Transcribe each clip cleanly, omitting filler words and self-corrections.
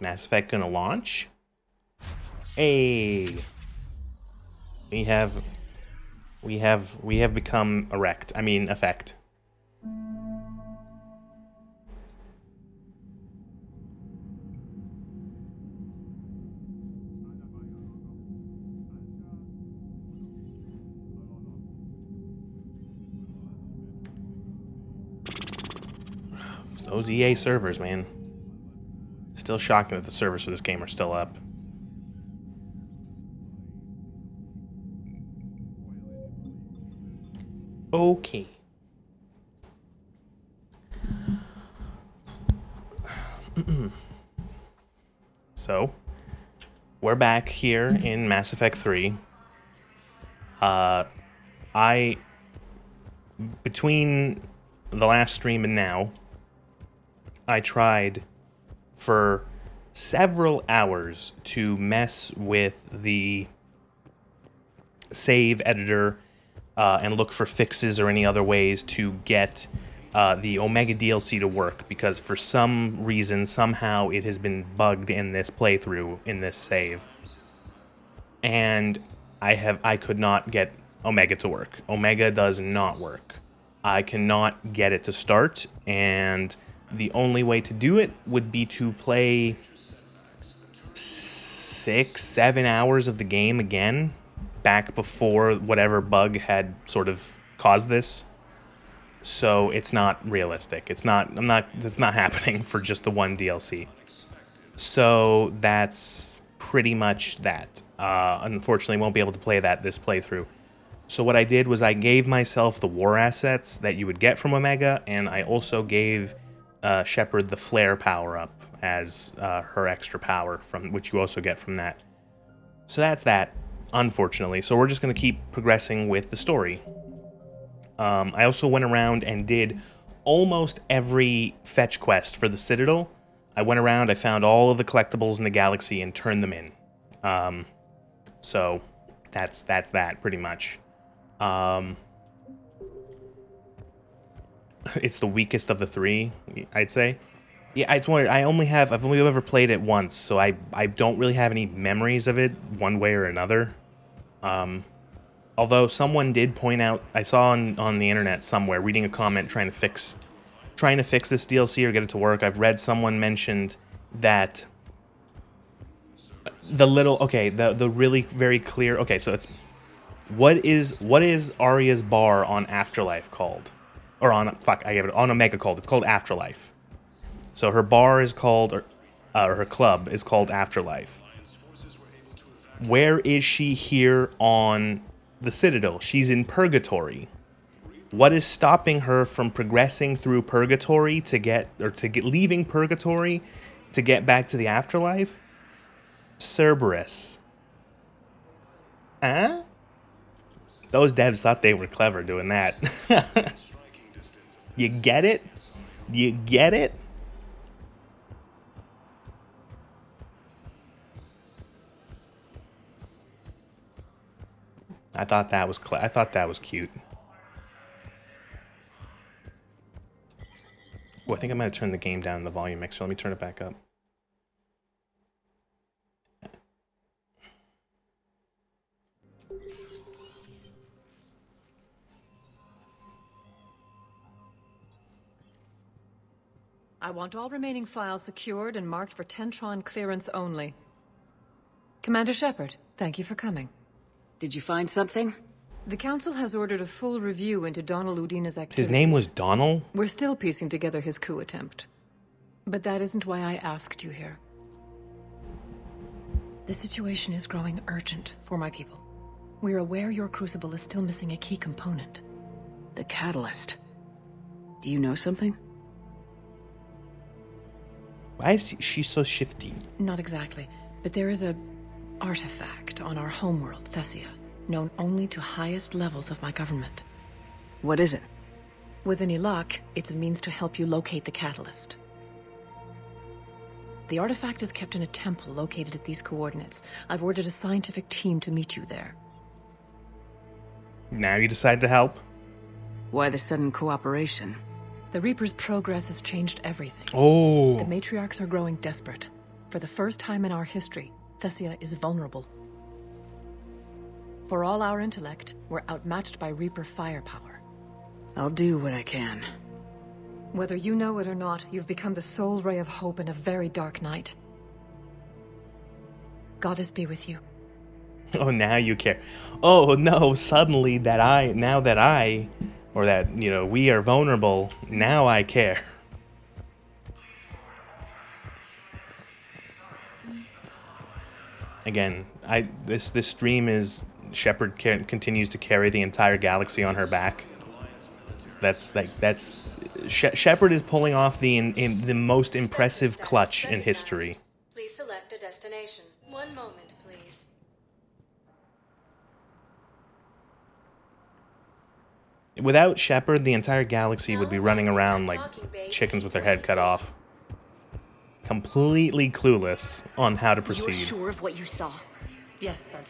Mass Effect gonna launch? Hey, we have become erect. I mean, effect. Those EA servers, man. Still shocking that the servers for this game are still up. Okay. So, we're back here in Mass Effect 3. Between the last stream and now, I tried for several hours to mess with the save editor and look for fixes or any other ways to get the Omega DLC to work, because for some reason, somehow it has been bugged in this playthrough, in this save. And I could not get Omega to work. Omega does not work. I cannot get it to start, and the only way to do it would be to play 6-7 hours of the game again, back before whatever bug had sort of caused this. So it's not realistic. It's not happening for just the one DLC. So that's pretty much that. Unfortunately, won't be able to play that this playthrough. So what I did was I gave myself the war assets that you would get from Omega, and I also gave Shepard the flare power-up as her extra power, from which you also get from that. So that's that, unfortunately. So we're just going to keep progressing with the story. I also went around and did almost every fetch quest for the Citadel. I went around, I found all of the collectibles in the galaxy and turned them in. So that's that, pretty much. It's the weakest of the three, I'd say. Yeah, it's one. I've only ever played it once, so I don't really have any memories of it one way or another. Although someone did point out, I saw on the internet somewhere, reading a comment trying to fix this DLC or get it to work. I've read someone mentioned that the really very clear. Okay, so it's what is Arya's bar on Afterlife called? Or on Omega called. It's called Afterlife. So her bar is called, or her club is called Afterlife. Where is she here on the Citadel? She's in Purgatory. What is stopping her from progressing through Purgatory leaving Purgatory to get back to the Afterlife? Cerberus. Huh? Those devs thought they were clever doing that. You get it? You get it? I thought that was cute. Oh, I think I might have turned the game down in the volume mixer. Let me turn it back up. I want all remaining files secured and marked for Tentron clearance only. Commander Shepard, thank you for coming. Did you find something? The Council has ordered a full review into Donal Udina's activities. His name was Donal? We're still piecing together his coup attempt. But that isn't why I asked you here. The situation is growing urgent for my people. We're aware your crucible is still missing a key component. The catalyst. Do you know something? Why is she so shifty? Not exactly, but there is a artifact on our homeworld, Thessia, known only to highest levels of my government. What is it? With any luck, it's a means to help you locate the catalyst. The artifact is kept in a temple located at these coordinates. I've ordered a scientific team to meet you there. Now you decide to help? Why the sudden cooperation? The Reaper's progress has changed everything. Oh. The matriarchs are growing desperate. For the first time in our history, Thessia is vulnerable. For all our intellect, we're outmatched by Reaper firepower. I'll do what I can. Whether you know it or not, you've become the sole ray of hope in a very dark night. Goddess be with you. Oh, now you care. Oh, no, suddenly we are vulnerable, now I care. Again, this stream is Shepard continues to carry the entire galaxy on her back. Shepard is pulling off the most impressive clutch in history. Please select a destination. One moment, please. Without Shepard, the entire galaxy would be running around like chickens with their head cut off. Completely clueless on how to proceed. You're sure of what you saw? Yes, Sergeant.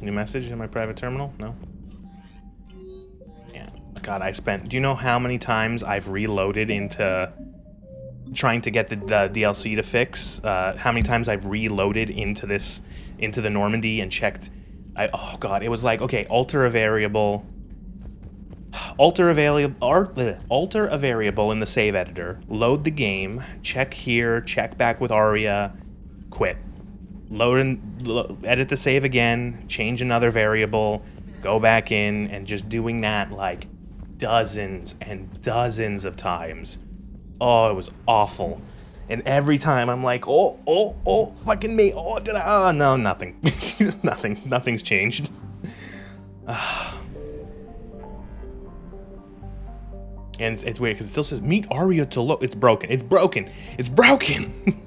New message in my private terminal? No? Yeah. God, do you know how many times I've reloaded into trying to get the DLC to fix? How many times I've reloaded into the Normandy and checked? Oh God, it was like, okay, alter a variable in the save editor, load the game, check here, check back with Aria, quit. Edit the save again, change another variable, go back in, and just doing that like dozens and dozens of times. Oh, it was awful. And every time I'm like, fucking me. Oh, no, nothing. Nothing's changed. And it's weird because it still says meet Aria to look. It's broken. It's broken. It's broken.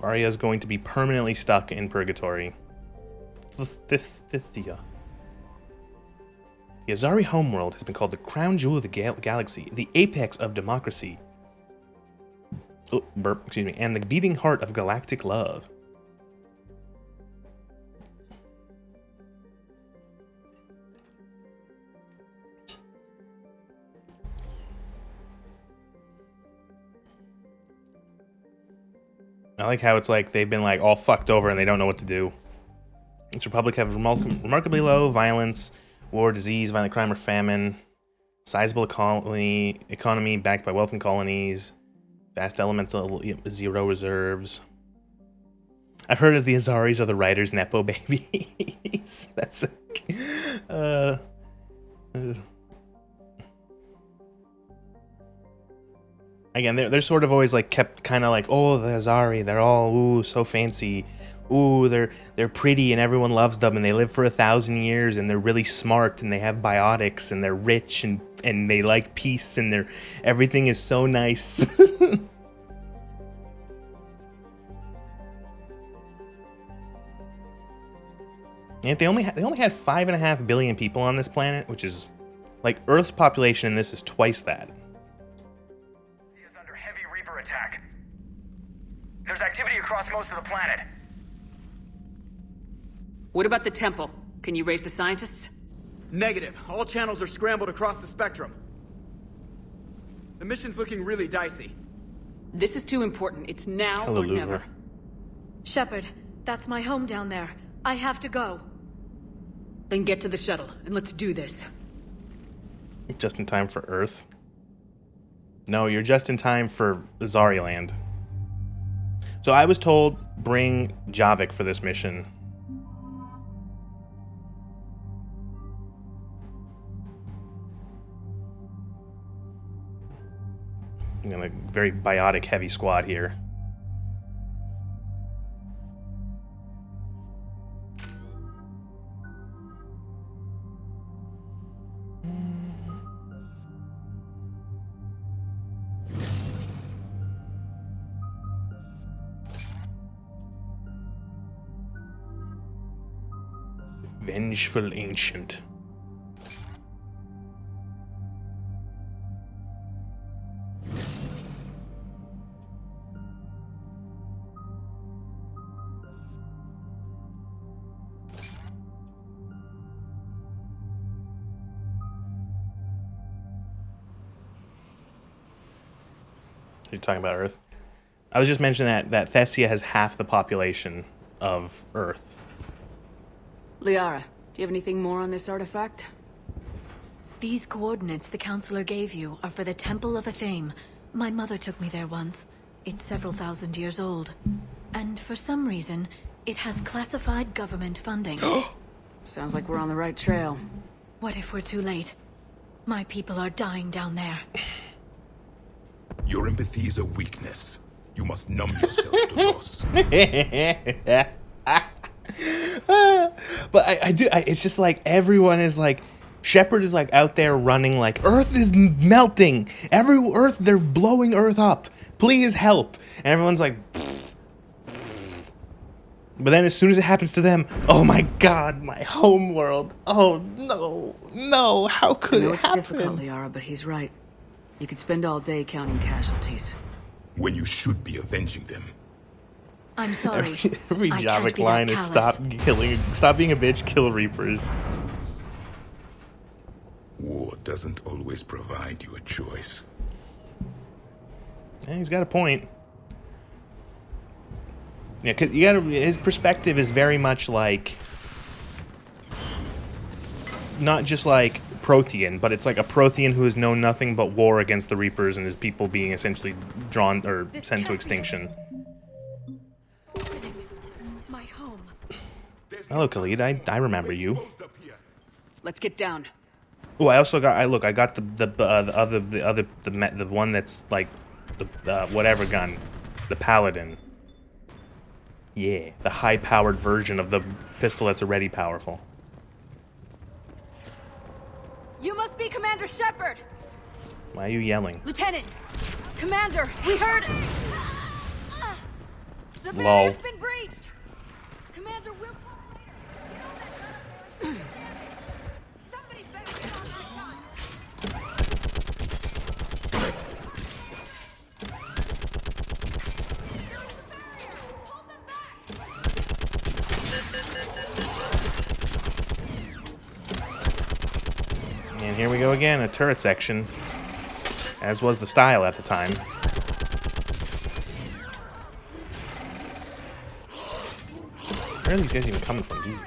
Arya is going to be permanently stuck in purgatory. Thithia. The Azari homeworld has been called the crown jewel of the galaxy, the apex of democracy. Oh, burp, excuse me, and the beating heart of galactic love. I like how it's like they've been like all fucked over and they don't know what to do. This republic have remarkably low violence, war, disease, violent crime, or famine, sizable economy backed by wealth and colonies, vast elemental zero reserves. I've heard of the Azaris are the writers' nepo babies. That's again, they're sort of always like kept kind of like, oh, the Azari, they're all ooh so fancy, ooh they're pretty and everyone loves them and they live for 1,000 years and they're really smart and they have biotics and they're rich and they like peace and everything is so nice. And they only had 5.5 billion people on this planet, which is like Earth's population in this is twice that. Is under heavy Reaper attack. There's activity across most of the planet. What about the temple? Can you raise the scientists? Negative. All channels are scrambled across the spectrum. The mission's looking really dicey. This is too important. It's now Hello, or never. Luger. Shepard, that's my home down there. I have to go. Then get to the shuttle, and let's do this. Just in time for Earth? No, you're just in time for Zariland. So I was told bring Javik for this mission. I'm gonna very biotic heavy squad here. Vengeful Ancient. You're talking about Earth? I was just mentioning that Thessia has half the population of Earth. Liara, do you have anything more on this artifact? These coordinates the Counselor gave you are for the Temple of Athame. My mother took me there once. It's several thousand years old. And for some reason, it has classified government funding. Sounds like we're on the right trail. What if we're too late? My people are dying down there. Your empathy is a weakness. You must numb yourself to loss. But it's just like everyone is like, Shepard is like out there running like, Earth is melting. They're blowing Earth up. Please help. And everyone's like, but then as soon as it happens to them, oh my god, my home world. Oh no, how could I know it it's happen? difficult, Liara, but he's right. You could spend all day counting casualties. When you should be avenging them. I'm sorry. Every I Javik can't be line that is callous. stop being a bitch, kill Reapers. War doesn't always provide you a choice. Yeah, he's got a point. Yeah, cause his perspective is very much like, not just like Prothean, but it's like a Prothean who has known nothing but war against the Reapers and his people being essentially drawn or sent to extinction. My home. Hello, Khalid. I remember you. Let's get down. Oh, I also got. I got the one that's like the whatever gun, the Paladin. Yeah, the high-powered version of the pistol that's already powerful. You must be Commander Shepard! Why are you yelling? Lieutenant! Commander, we heard... The Lol. barrier's been breached! Commander, we'll talk later. Somebody better get on my side! Hold them back! And here we go again, a turret section, as was the style at the time. Where are these guys even coming from? Jesus.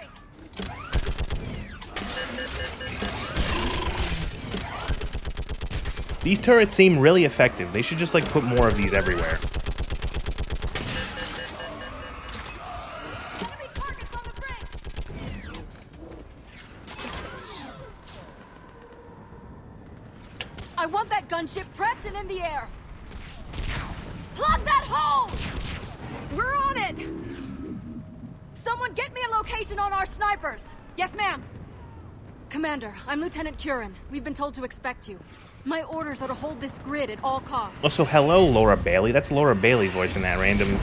These turrets seem really effective. They should just like put more of these everywhere. Enemy targets on the bridge! I want that gunship prepped and in the air! Plug that hole! We're on it! Someone get me a location on our snipers! Yes, ma'am! Commander, I'm Lieutenant Curran. We've been told to expect you. My orders are to hold this grid at all costs. Also, hello, Laura Bailey. That's Laura Bailey voicing that random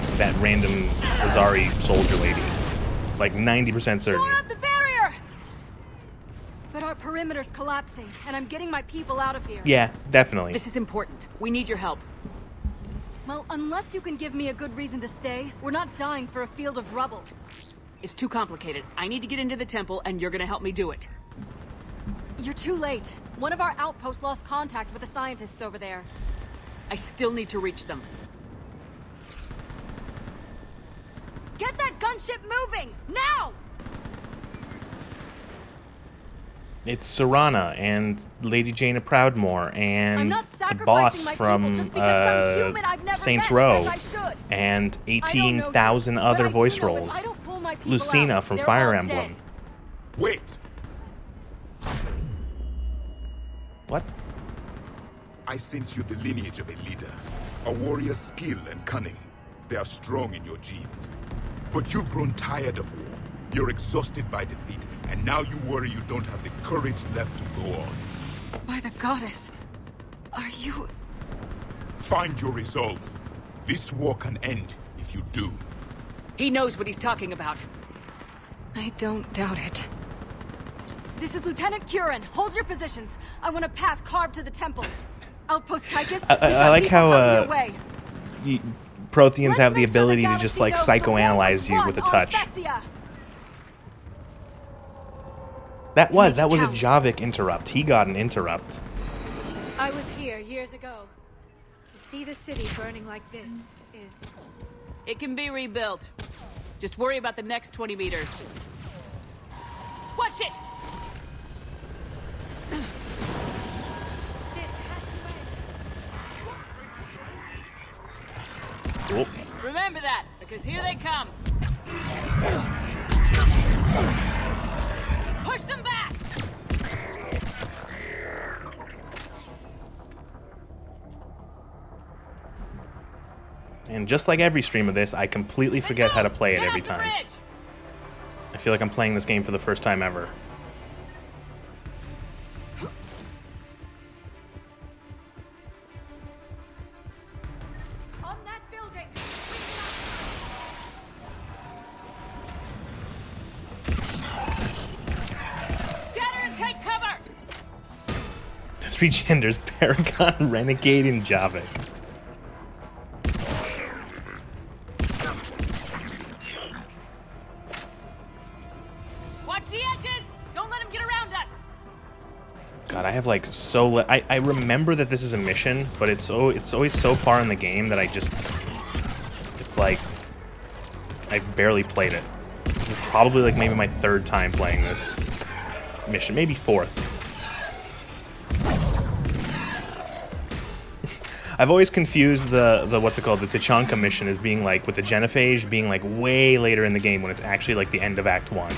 Azari soldier lady. Like 90% certain. Shore up the barrier! But our perimeter's collapsing, and I'm getting my people out of here. Yeah, definitely. This is important. We need your help. Well, unless you can give me a good reason to stay, we're not dying for a field of rubble. It's too complicated. I need to get into the temple, and you're gonna help me do it. You're too late. One of our outposts lost contact with the scientists over there. I still need to reach them. Get that gunship moving! Now! It's Serana and Lady Jaina Proudmoore I'm and not the sacrificing boss my from people just because some human I've never Saints met Row says I should. and I don't know you, 18,000 but other I do voice know if roles. I don't pull my people Lucina out, from they're Fire all Emblem. dead. Wait! What? I sense you're the lineage of a leader. A warrior's skill and cunning. They are strong in your genes. But you've grown tired of war. You're exhausted by defeat, and now you worry you don't have the courage left to go on. By the goddess, are you... Find your resolve. This war can end if you do. He knows what he's talking about. I don't doubt it. This is Lieutenant Curran. Hold your positions. I want a path carved to the temple. Outpost Tychus. I like how Protheans Let's have the make sure ability to galaxy just like knows the war psychoanalyze was you won with a on touch. Thessia. That was a count. Javik interrupt. He got an interrupt. I was here years ago. To see the city burning like this is... It can be rebuilt. Just worry about the next 20 meters. Watch it! Cool. Remember that, because here they come. Push them back! And just like every stream of this, I completely forget how to play it every time. I feel like I'm playing this game for the first time ever. On that building. Scatter and take cover! The three genders, Paragon, Renegade, and Javik. Watch the edges! Don't let them get around us! God, I have like so... I remember that this is a mission, but it's always so far in the game that I just... It's like... I've barely played it. This is probably like maybe my third time playing this mission. Maybe fourth. I've always confused the what's it called, the Tachanka mission as being like, with the genophage being like way later in the game when it's actually like the end of Act 1.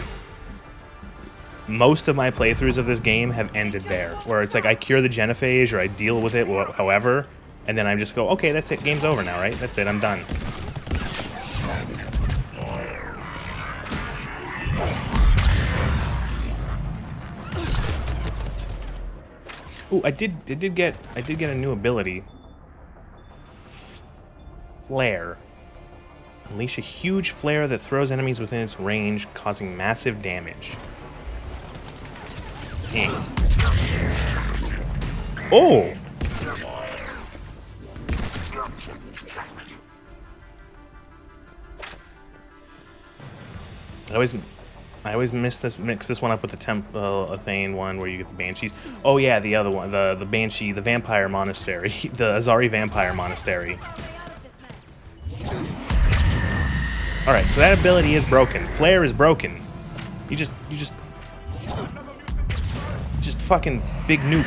Most of my playthroughs of this game have ended there, where it's like I cure the genophage or I deal with it however, and then I just go, okay, that's it, game's over now, right? That's it, I'm done. Ooh, I did get a new ability. Flare. Unleash a huge flare that throws enemies within its range, causing massive damage. Oh! I always mix this one up with the Athane one where you get the Banshees. Oh yeah, the other one, the Banshee, the Vampire Monastery, the Azari Vampire Monastery. All right, so that ability is broken. Flare is broken. You just fucking big nuke.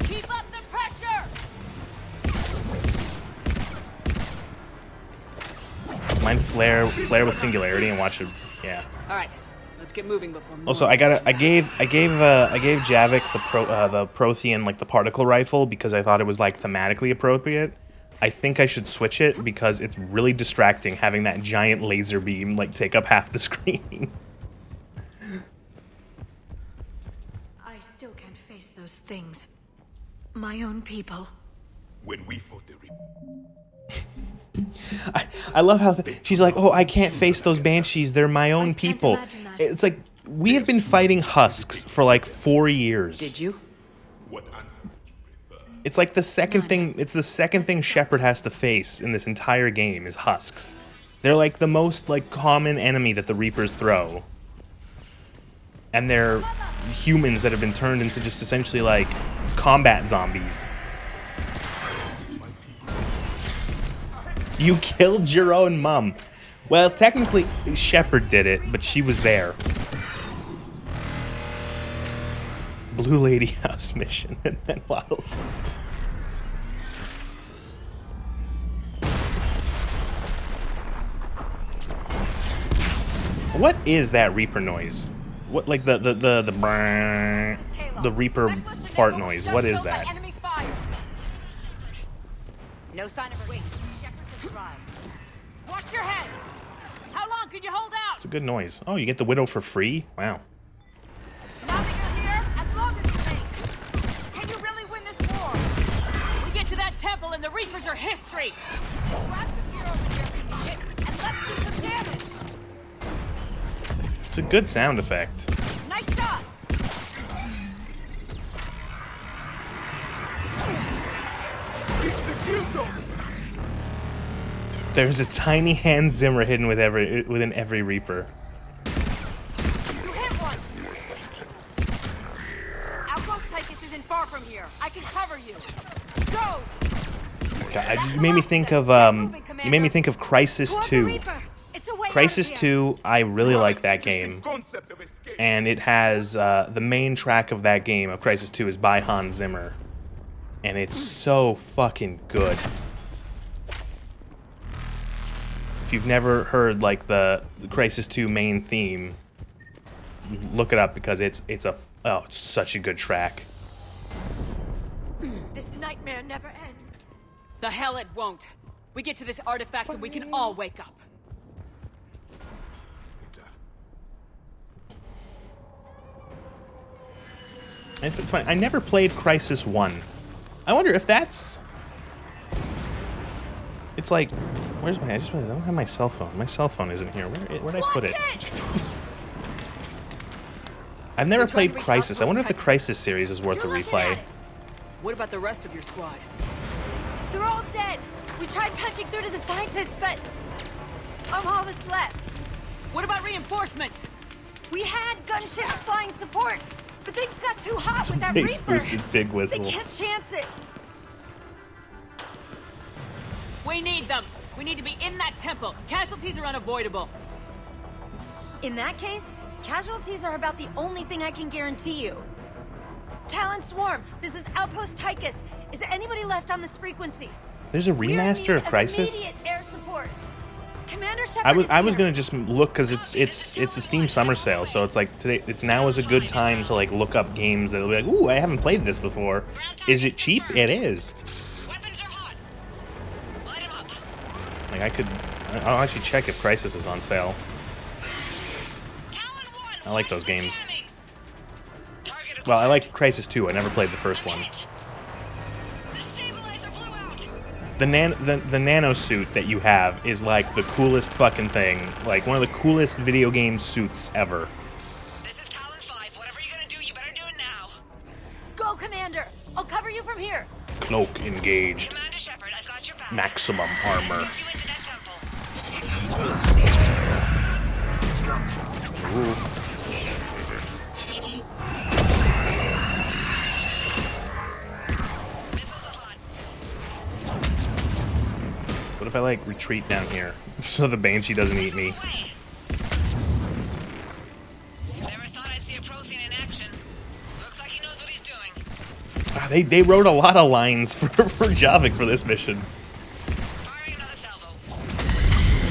Keep up the pressure! Mine flare with singularity and watch it. Yeah. All right, let's get moving before. Also, I gave Javik the Prothean, like the particle rifle, because I thought it was like thematically appropriate. I think I should switch it because it's really distracting having that giant laser beam like take up half the screen. I still can't face those things. My own people. When we fought the Reaper, I love how she's like, oh, I can't face those Banshees. They're my own people. It's like, we have been fighting husks for like 4 years. Did you? what answer would you prefer? It's like the second thing, it's the second thing Shepard has to face in this entire game is husks. They're like the most like common enemy that the Reapers throw. And they're humans that have been turned into just essentially like combat zombies. You killed your own mom. Well, technically, Shepard did it, but she was there. Blue Lady House mission, and then Waddles. What is that Reaper noise? What, like the Reaper fart noise? What is that? No sign of a wait. Watch your head. How long can you hold out? It's a good noise. Oh, you get the Widow for free? Wow. Now that you're here, as long as you think. Can you really win this war? The Reapers are history! It's a good sound effect. Nice shot! There's a tiny Hans Zimmer hidden within every Reaper. You hit one! Outpost Tychus isn't far from here. I can cover you. Go! God, you made me think of Crisis 2. Crisis 2, I really like that game. And it has the main track of that game of Crisis 2 is by Hans Zimmer. And it's so fucking good. If you've never heard like the Crisis 2 main theme, look it up because it's such a good track. This nightmare never ends. The hell it won't. We get to this artifact and we can all wake up. It's fine. I never played Crisis 1. I wonder if that's... It's like... Where's my... I just realized I don't have my cell phone. My cell phone isn't here. Where'd I put it? I've never played Crisis. I wonder if the Crisis series is worth a replay. What about the rest of your squad? They're all dead. We tried punching through to the scientists, but I'm all that's left. What about reinforcements? We had gunships flying support, but things got too hot It's with a that base Reaper. boosted big whistle. They can't chance it. We need them. We need to be in that temple. Casualties are unavoidable. In that case, casualties are about the only thing I can guarantee you. Talon Swarm, this is Outpost Tychus. Is there anybody left on this frequency? There's a remaster of Crisis? Immediate air support. Commander Shepard I was gonna just look because it's a Steam summer sale, so it's like today. Now is a good time to like look up games that'll be like, ooh, I haven't played this before. Is it cheap? It is. Weapons are hot. Light 'em up. Like I'll actually check if Crisis is on sale. I like those games. Well, I like Crisis 2. I never played the first one. The stabilizer blew out. The nano suit that you have is like the coolest fucking thing. Like one of the coolest video game suits ever. This is Talon 5. Whatever you're gonna do, you better do it now. Go, Commander. I'll cover you from here. Cloak engaged. Commander Shepard, I've got your back. Maximum armor. Let's get you into that temple. Ooh. What if I like retreat down here so the Banshee doesn't eat me? Never thought I'd see a Prothean in action. Looks like he knows what he's doing. They wrote a lot of lines for Javik for this mission. Firing another salvo.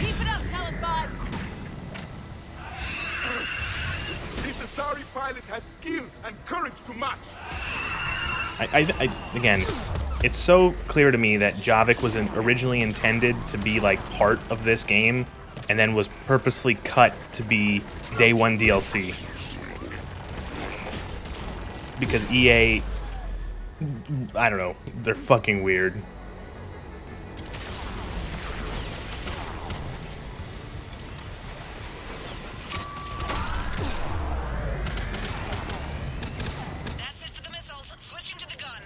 Keep it up, Talon 5. This Asari pilot has skill and courage to match. Again, it's so clear to me that Javik was originally intended to be like part of this game, and then was purposely cut to be day one DLC. Because EA, I don't know, they're fucking weird.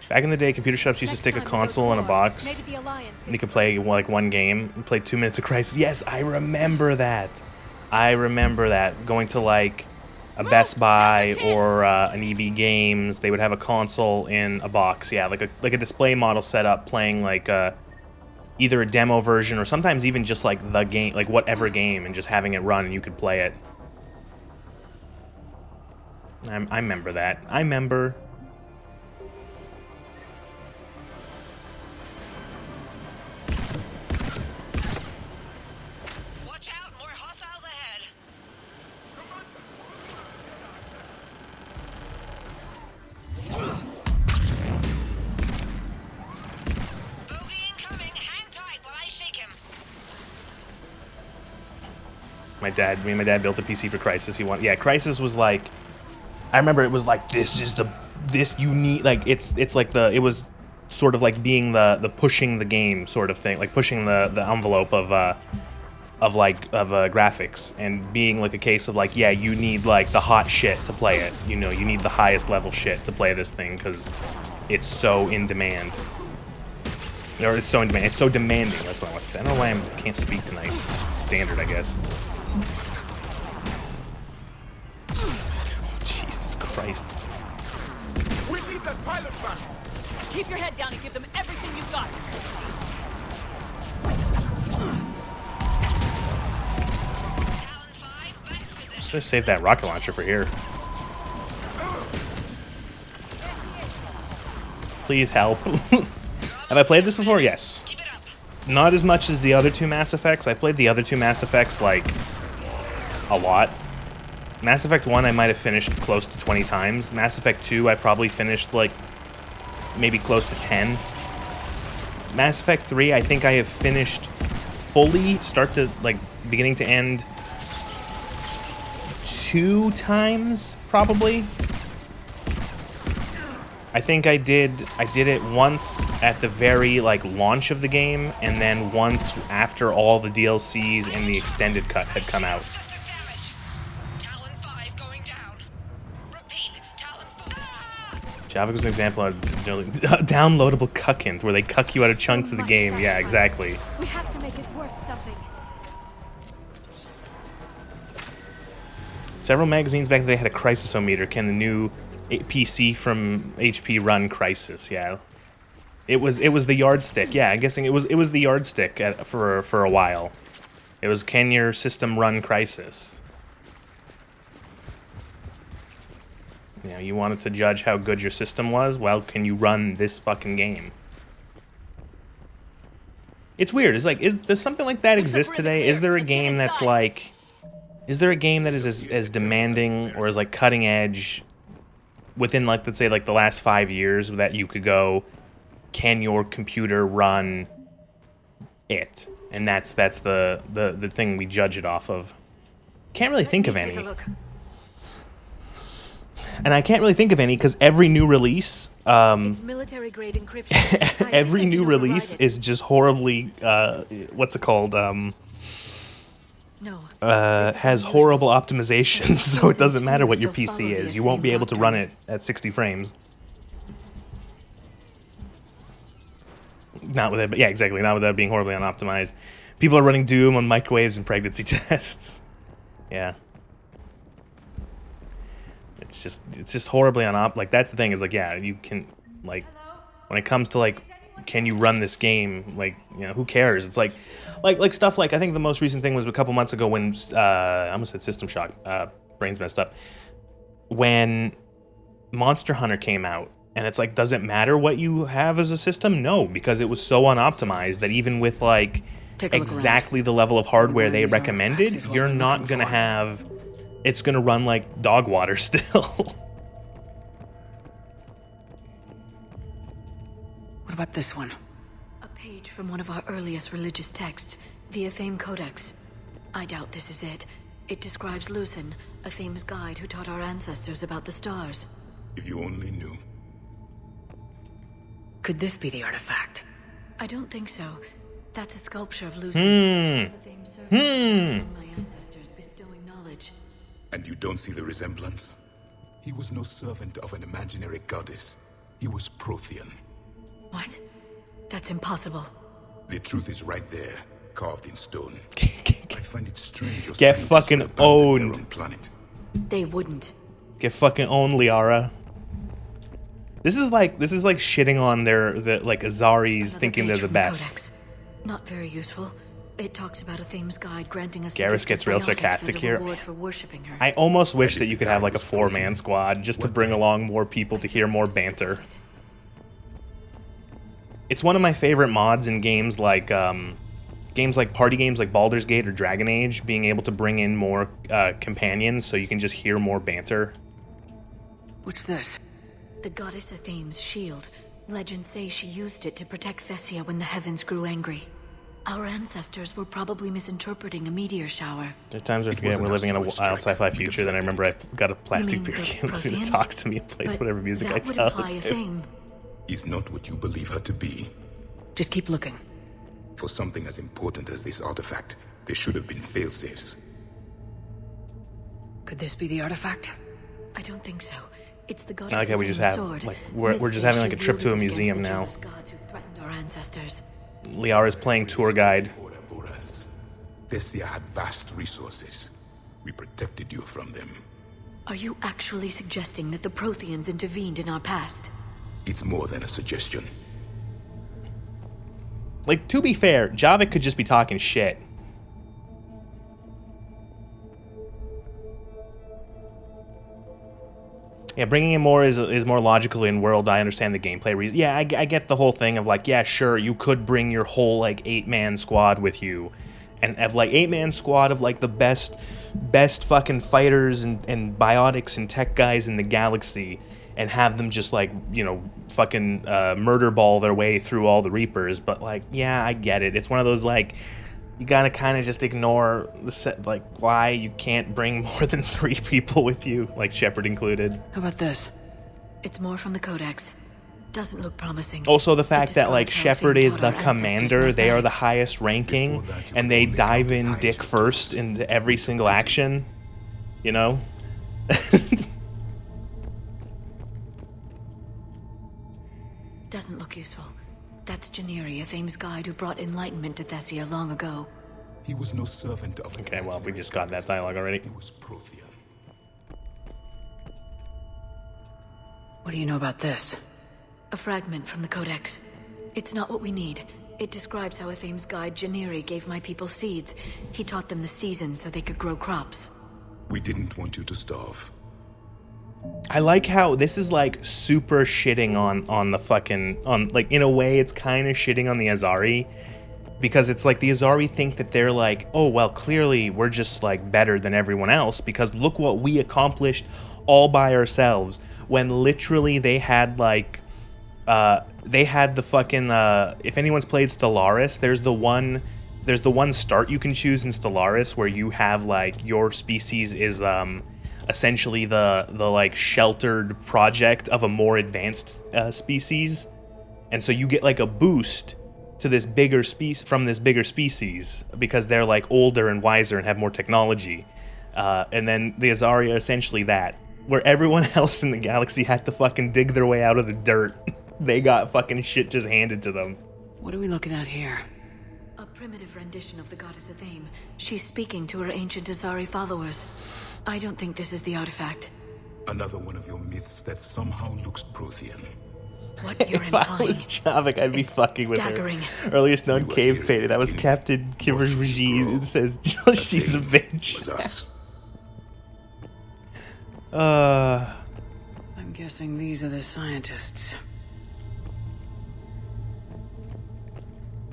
Back in the day, computer shops used to stick a console in a box, and you could play like one game and play 2 minutes of Crisis. Yes, I remember that. I remember that. Going to like a Best Buy or an EB Games, they would have a console in a box. Yeah, like a display model set up, playing like either a demo version or sometimes even just like the game, like whatever game, and just having it run and you could play it. I remember that. I remember. Me and my dad built a PC for Crisis. Yeah, Crisis was like, I remember it was like, this unique, like it was sort of like being the pushing the game sort of thing, like pushing the envelope of graphics, and being like a case of like, yeah, you need like the hot shit to play it. You know, you need the highest level shit to play this thing because it's so in demand. Or it's so in demand. It's so demanding. That's what I want to say. I don't know why I can't speak tonight. It's just standard, I guess. Oh, Jesus Christ. We need that pilot back. Keep your head down and give them everything you've got. Should have saved that rocket launcher for here. Please help. Have I played this before? Yes. Not as much as the other two Mass Effects. I played the other two Mass Effects, like, a lot. Mass Effect 1 I might have finished close to 20 times. Mass Effect 2 I probably finished, like, maybe close to 10. Mass Effect 3 I think I have finished fully, start to, like, beginning to end, 2 times, probably. I think I did it once at the very, like, launch of the game, and then once after all the DLCs and the extended cut had come out. Java was an example of downloadable cuckins, where they cuck you out of chunks of the game. Yeah, exactly. We have to make it worth something. Several magazines back then had a crisis-o-meter. Can the new PC from HP run Crisis? Yeah, it was the yardstick. Yeah, I'm guessing it was the yardstick for a while. It was, can your system run Crisis? You know, you wanted to judge how good your system was. Well, can you run this fucking game? It's weird. It's like, does something like that exist today? Is there a game that's like, is there a game that is as demanding or as like cutting edge within, like, let's say, like the last 5 years that you could go, can your computer run it? And that's the thing we judge it off of. Can't really think of any. And I can't really think of any because every new release, It's military grade encryption. every new release is just horribly, what's it called? Has horrible optimizations, so it doesn't matter what your PC is. You won't be able to run it at 60 frames. Not with it, but yeah, exactly. Not without being horribly unoptimized. People are running Doom on microwaves and pregnancy tests. Yeah. It's just horribly like, that's the thing, is like, yeah, you can, like, when it comes to like, can you run this game, like, you know, who cares? It's like stuff like, I think the most recent thing was a couple months ago when I almost said System Shock, brain's messed up, when Monster Hunter came out, and it's like, does it matter what you have as a system? No, because it was so unoptimized that even with like exactly the level of hardware they recommended, you're not gonna have, it's gonna run like dog water still. What about this one? A page from one of our earliest religious texts, the Athame Codex. I doubt this is it. It describes Lucen, Athame's guide who taught our ancestors about the stars. If you only knew. Could this be the artifact? I don't think so. That's a sculpture of Lucen. Athame's servant, my ancestors bestowing knowledge. And you don't see the resemblance? He was no servant of an imaginary goddess. He was Prothean. What? That's impossible. The truth is right there, carved in stone. I find it strange. Get fucking owned. Planet. They wouldn't. Get fucking owned, Liara. This is like shitting on the like Azaris, thinking they're the best. Codex. Not very useful. It talks about Athame's guide granting us. Garrus gets real sarcastic here. For worshiping her. I almost wish that you could have like a 4-man squad just to bring along more people to hear more banter. It's one of my favorite mods in games like party games like Baldur's Gate or Dragon Age, being able to bring in more companions so you can just hear more banter. What's this? The goddess Athame's shield. Legends say she used it to protect Thessia when the heavens grew angry. Our ancestors were probably misinterpreting a meteor shower. There are times I forget we're living in a wild sci-fi future, then I remember I got a plastic beer can that talks to me and plays whatever music I tell. is not what you believe her to be. Just keep looking. For something as important as this artifact, there should have been failsafes. Could this be the artifact? I don't think so. It's the goddess I like how we just have, sword. like, we're just having like a trip to a museum now. Gods who threatened our ancestors. Liara's playing tour guide. Thessia had vast resources. We protected you from them. Are you actually suggesting that the Protheans intervened in our past? It's more than a suggestion. Like, to be fair, Javik could just be talking shit. Yeah, bringing in more is more logical in world. I understand the gameplay reason. Yeah, I get the whole thing of like, yeah, sure, you could bring your whole like 8-man squad with you, and have like 8-man squad of like the best fucking fighters and biotics and tech guys in the galaxy, and have them just like, you know, fucking murder ball their way through all the Reapers. But like, yeah, I get it. It's one of those like, you gotta kind of just ignore the set, like why you can't bring more than 3 people with you, like Shepard included. How about this? It's more from the Codex. Doesn't look promising. Also, the fact that like describes how Shepard Thane is taught the our ancestors commander, they are the mathematics. highest ranking, and they dive in dick first into every single action. You know. Doesn't look useful. That's Janiri, Athame's guide who brought enlightenment to Thessia long ago. He was no servant of... Okay, well, we just got that dialogue already. He was Prothean. What do you know about this? A fragment from the Codex. It's not what we need. It describes how Athame's guide Janiri gave my people seeds. He taught them the seasons so they could grow crops. We didn't want you to starve. I like how this is like super shitting on the fucking like, in a way it's kind of shitting on the Azari, because it's like the Azari think that they're like, oh well, clearly we're just like better than everyone else because look what we accomplished all by ourselves, when literally they had like they had the fucking if anyone's played Stellaris, there's the one start you can choose in Stellaris where you have like your species is essentially the like sheltered project of a more advanced species, and so you get like a boost to this bigger species because they're like older and wiser and have more technology, and then the Azari are essentially that, where everyone else in the galaxy had to fucking dig their way out of the dirt. They got fucking shit just handed to them. What are we looking at here? A primitive rendition of the goddess Athame. She's speaking to her ancient Azari followers. I don't think this is the artifact. Another one of your myths that somehow looks Prothean. What you're If I implying. was Javik, I'd be It's fucking with staggering. her. Earliest known We were cave here painting. That was in Captain Kivers Regine. It says she's a Was bitch. us. I'm guessing these are the scientists.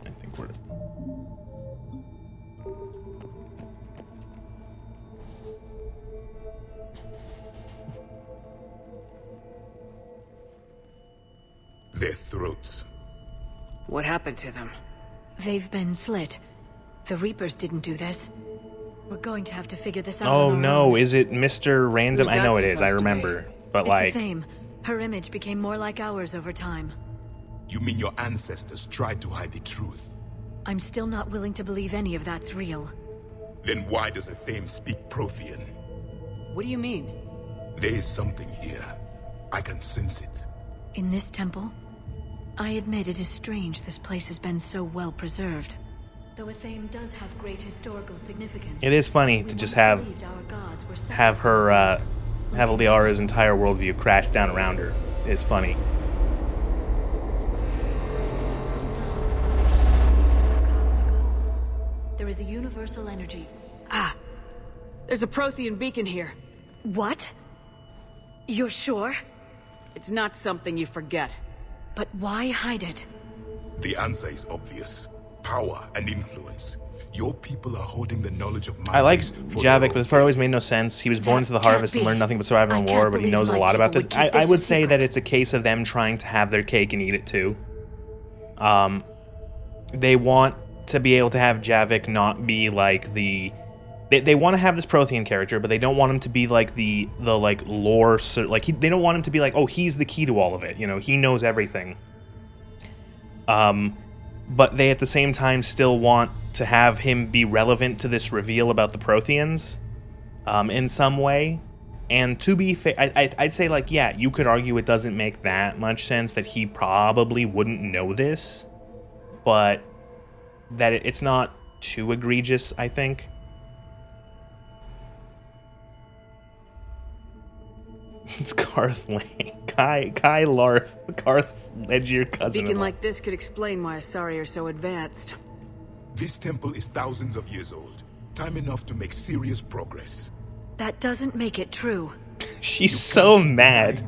I think we're... Their throats. What happened to them? They've been slit. The Reapers didn't do this. We're going to have to figure this out Oh on our no, own. is it Mr. Random? Who's I know that it is, I supposed to be? remember. But It's like... Athame. Her image became more like ours over time. You mean your ancestors tried to hide the truth? I'm still not willing to believe any of that's real. Then why does Athame speak Prothean? What do you mean? There is something here. I can sense it. In this temple? I admit it is strange this place has been so well preserved. Though Athame does have great historical significance. It is funny we to just once have believed our gods were separate have from her the have Liara's entire worldview crash down around her. It's funny. There is a universal energy. Ah! There's a Prothean beacon here. What? You're sure? It's not something you forget. But why hide it? The answer is obvious. Power and influence. Your people are holding the knowledge of my I like race for Javik, their but this part always made no sense. He was born That into the can't harvest and be. learned nothing but survival I and can't war, but he believe knows a my lot about people this. would keep I this would a say that secret. it's a case of them trying to have their cake and eat it too. They want to be able to have Javik not be like the They want to have this Prothean character, but they don't want him to be like the like lore, like they don't want him to be like, oh, he's the key to all of it, you know, he knows everything. But they at the same time still want to have him be relevant to this reveal about the Protheans, in some way. And to be fair, I'd say, like, yeah, you could argue it doesn't make that much sense that he probably wouldn't know this, but that it's not too egregious, I think. It's Garth Lane. Kai Larth. Garth's edgier cousin. Beacon like this could explain why Asari are so advanced. This temple is thousands of years old. Time enough to make serious progress. That doesn't make it true. She's so mad.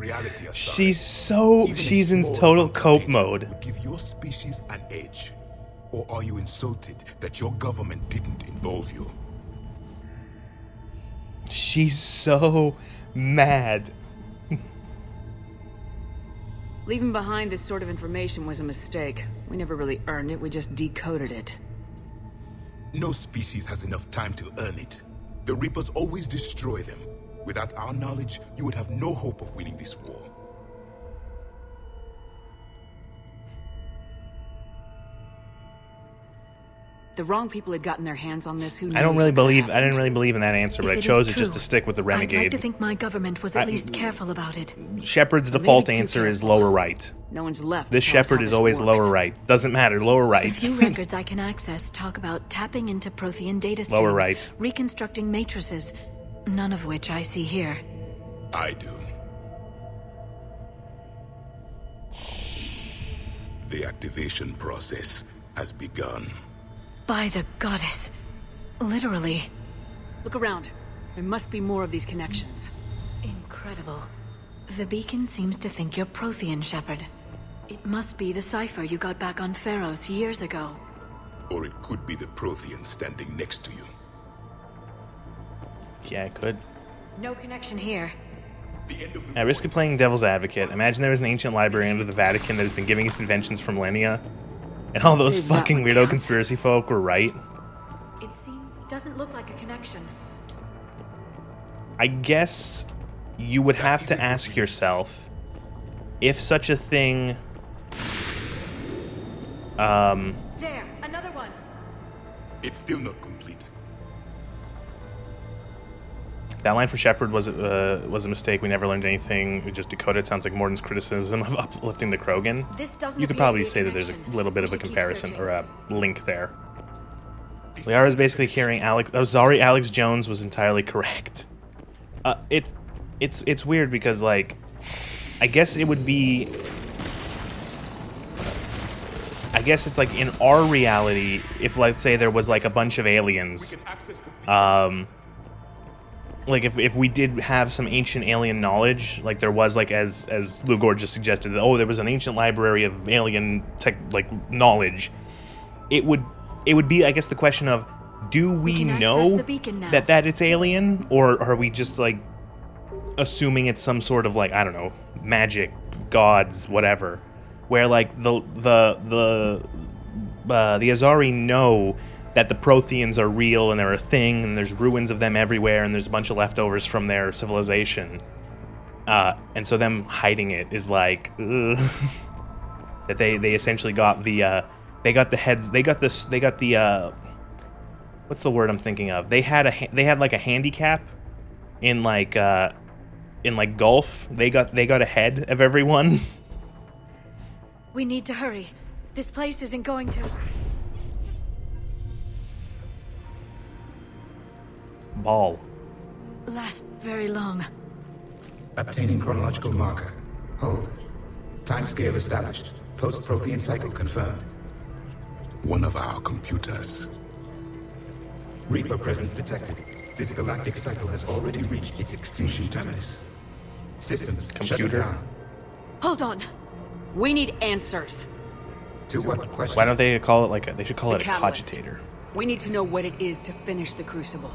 She's in total cope mode. Would give your species an edge. Or are you insulted that your government didn't involve you? She's so mad. Leaving behind this sort of information was a mistake. We never really earned it, we just decoded it. No species has enough time to earn it. The Reapers always destroy them. Without our knowledge, you would have no hope of winning this war. The wrong people had gotten their hands on this. Who knows? I didn't really believe in that answer, but I chose it just to stick with the renegade. I'd like to think my government was at least careful about it. Shepard's default answer is lower right. No one's left. This Shepard is always lower right. Doesn't matter, lower right. The few records I can access talk about tapping into Prothean data streams, lower right. Reconstructing matrices, none of which I see here. I do. The activation process has begun. By the goddess. Literally. Look around. There must be more of these connections. Incredible. The beacon seems to think you're Prothean, Shepard. It must be the cipher you got back on Pharos years ago. Or it could be the Prothean standing next to you. Yeah, it could. No connection here. At risk of playing devil's advocate, imagine there was an ancient library under the Vatican that has been giving its inventions for millennia. And all those fucking weirdo conspiracy folk were right. It doesn't look like a connection. I guess you would have to ask yourself if such a thing. There, another one. It's still not complete. That line for Shepard was a mistake. We never learned anything. We just decoded. Sounds like Morden's criticism of uplifting the Krogan. You could probably say that there's a little bit of a comparison or a link there. Liara's basically hearing Alex Jones was entirely correct. It's weird because, like, I guess it would be. I guess it's like in our reality, if, let's say, there was like a bunch of aliens, like if we did have some ancient alien knowledge, like there was, like as Lugor just suggested, oh, there was an ancient library of alien tech, like, knowledge. It would be, I guess, the question of, do we know that it's alien, or are we just like assuming it's some sort of, like, I don't know, magic, gods, whatever, where like the Asari know that the Protheans are real and they're a thing, and there's ruins of them everywhere, and there's a bunch of leftovers from their civilization. And so them hiding it is like, that they essentially got the what's the word I'm thinking of? They had like a handicap in like golf. They got ahead of everyone. We need to hurry. This place isn't going to. Ball. Last very long. Obtaining chronological marker. Hold. Timescale established. Post-Prothean cycle confirmed. One of our computers. Reaper presence detected. This galactic cycle has already reached its extinction terminus. Systems shut down. Hold on. We need answers. To what question? Why don't they call it like they should call it a catalyst. cogitator. We need to know what it is to finish the Crucible.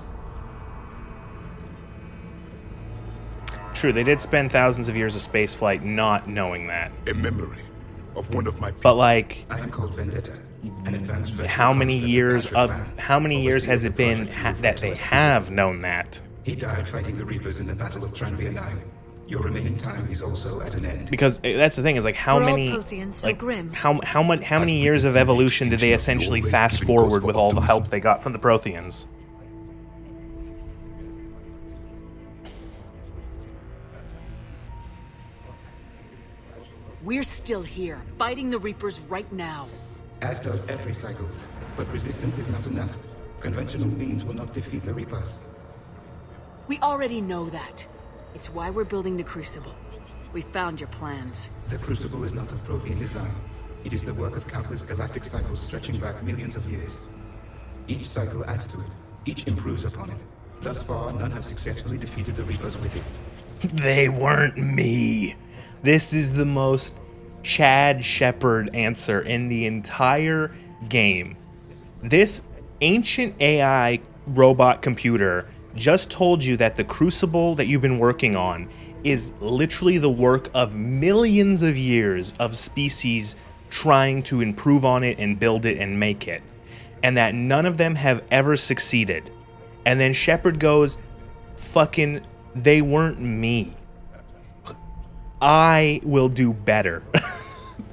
True, they did spend thousands of years of spaceflight not knowing that. A memory of one of my people. But like, I am called Vendetta. An advanced version how of many Concept years Patrick Van has it oversees the been project that they Reflex have known that? He died fighting the Reapers in the Battle of Tranvia 9. Your remaining time is also at an end. Because that's the thing, is like how We're all many Protheans, so like grim. how many years of witnessed the evolution did they extinction of essentially your race fast giving cause forward for with all the help optimism. they got from the Protheans? We're still here, fighting the Reapers right now. As does every cycle. But resistance is not enough. Conventional means will not defeat the Reapers. We already know that. It's why we're building the Crucible. We found your plans. The Crucible is not of Prothean design. It is the work of countless galactic cycles stretching back millions of years. Each cycle adds to it. Each improves upon it. Thus far, none have successfully defeated the Reapers with it. They weren't me. This is the most Chad Shepard answer in the entire game. This ancient AI robot computer just told you that the Crucible that you've been working on is literally the work of millions of years of species trying to improve on it and build it and make it, and that none of them have ever succeeded. And then Shepard goes, fucking, they weren't me. I will do better.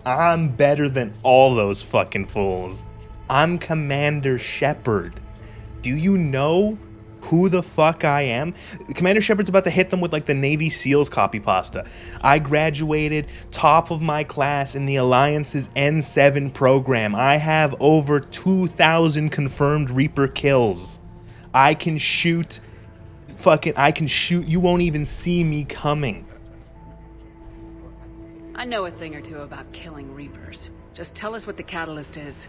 I'm better than all those fucking fools. I'm Commander Shepard. Do you know who the fuck I am? Commander Shepard's about to hit them with like the Navy SEALs copy pasta. I graduated top of my class in the Alliance's N7 program. I have over 2,000 confirmed Reaper kills. I can shoot. You won't even see me coming. I know a thing or two about killing Reapers. Just tell us what the catalyst is.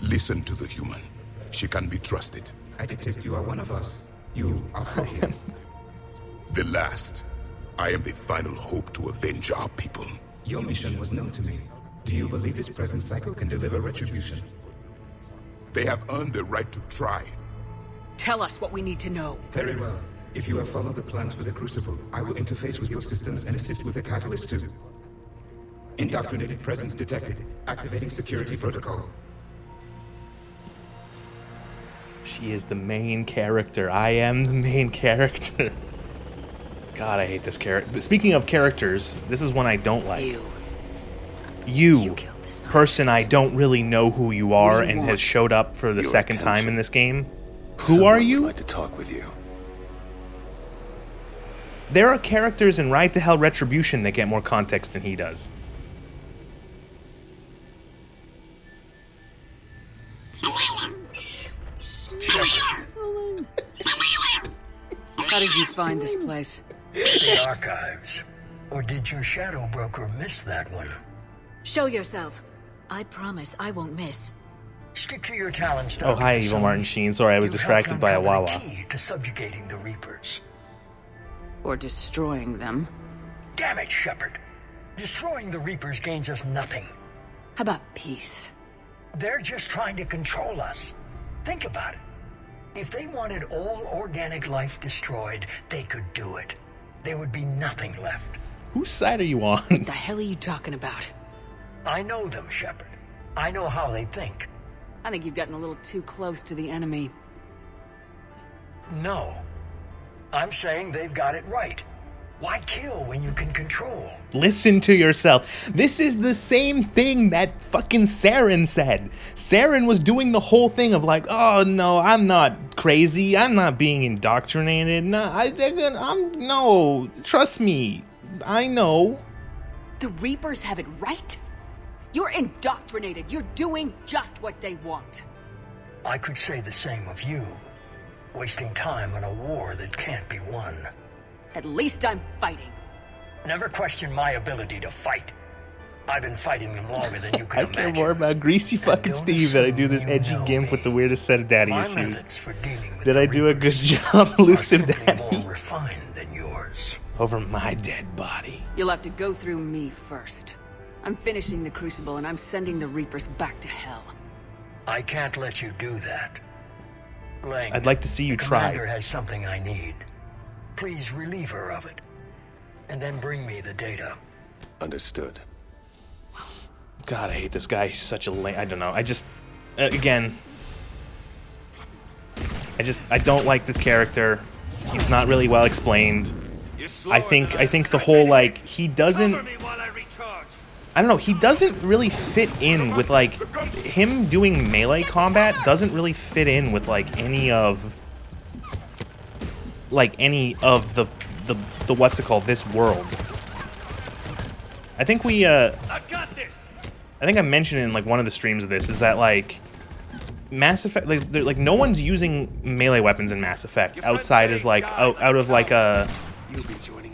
Listen to the human. She can be trusted. I detect you are one of us. You are Prothean. The last. I am the final hope to avenge our people. Your mission was known to me. Do you believe this present cycle can deliver retribution? They have earned the right to try. Tell us what we need to know. Very well. If you have followed the plans for the Crucible, I will interface with your systems and assist with the catalyst too. Indoctrinated presence detected. Activating security protocol. She is the main character. I am the main character. God, I hate this character. Speaking of characters, this is one I don't like. You person I don't really know who you are and has showed up for the second time in this game. Who are you? I'd like to talk with you. There are characters in Ride to Hell Retribution that get more context than he does. How did you find this place? The archives. Or did your shadow broker miss that one? Show yourself. I promise I won't miss. Stick to your talents. Oh, hi, Evil Martin Sheen. Sorry, I was distracted by a Wawa. Key to subjugating the Reapers. Or destroying them. Damn it, Shepard. Destroying the Reapers gains us nothing. How about peace? They're just trying to control us. Think about it. If they wanted all organic life destroyed, they could do it. There would be nothing left. Whose side are you on? What the hell are you talking about? I know them, Shepard. I know how they think. I think you've gotten a little too close to the enemy. No. I'm saying they've got it right. Why kill when you can control? Listen to yourself. This is the same thing that fucking Saren said. Saren was doing the whole thing of like, oh no, I'm not crazy. I'm not being indoctrinated. No, trust me. I know. The Reapers have it right? You're indoctrinated. You're doing just what they want. I could say the same of you. Wasting time on a war that can't be won. At least I'm fighting. Never question my ability to fight. I've been fighting them longer than you can I care more about Greasy fucking Steve than I do this edgy gimp with the weirdest set of daddy issues. Did I do a good job, elusive daddy? More refined than yours. Over my dead body. You'll have to go through me first. I'm finishing the Crucible and I'm sending the Reapers back to hell. I can't let you do that. Lang, I'd like to see you try. The commander has something I need. Please relieve her of it. And then bring me the data. Understood. God, I hate this guy. He's such a lame. I don't know. again, I don't like this character. He's not really well explained. I think the whole, like, he doesn't, I don't know, he doesn't really fit in with, like, him doing melee combat doesn't really fit in with, like, any of the what's it called, this world. I think we, I've got this. I think I mentioned in, like, one of the streams of this, is that, like, Mass Effect, like no one's using melee weapons in Mass Effect outside as, like, out of, like, a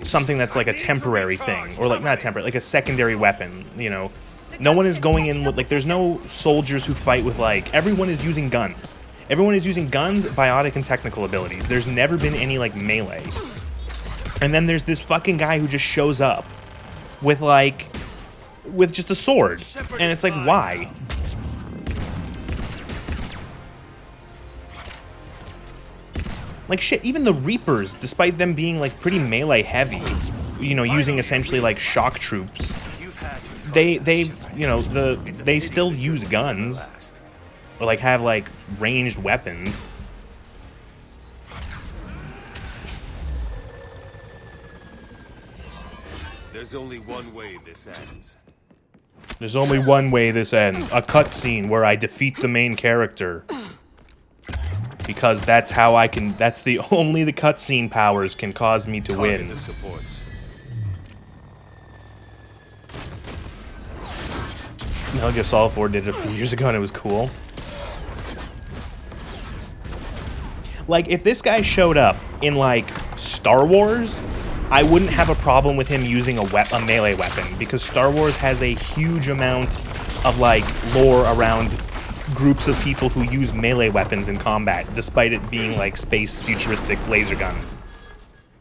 something that's like a temporary thing, or like not temporary, like a secondary weapon, you know. No one is going in with, like, there's no soldiers who fight with, like, everyone is using guns. Everyone is using guns, biotic, and technical abilities. There's never been any, like, melee. And then there's this fucking guy who just shows up with, like, with just a sword. And it's like, why? Like, shit, even the Reapers, despite them being, like, pretty melee heavy, you know, using essentially, like, shock troops, they you know, they still use guns, or, like, have, like, ranged weapons. There's only one way this ends. There's only one way this ends. A cutscene where I defeat the main character. Because that's how I can, that's the only the cutscene powers can cause me to win. Metal Gear Solid 4 did it a few years ago and it was cool. Like, if this guy showed up in, like, Star Wars, I wouldn't have a problem with him using a melee weapon, because Star Wars has a huge amount of, like, lore around groups of people who use melee weapons in combat, despite it being, like, space futuristic laser guns.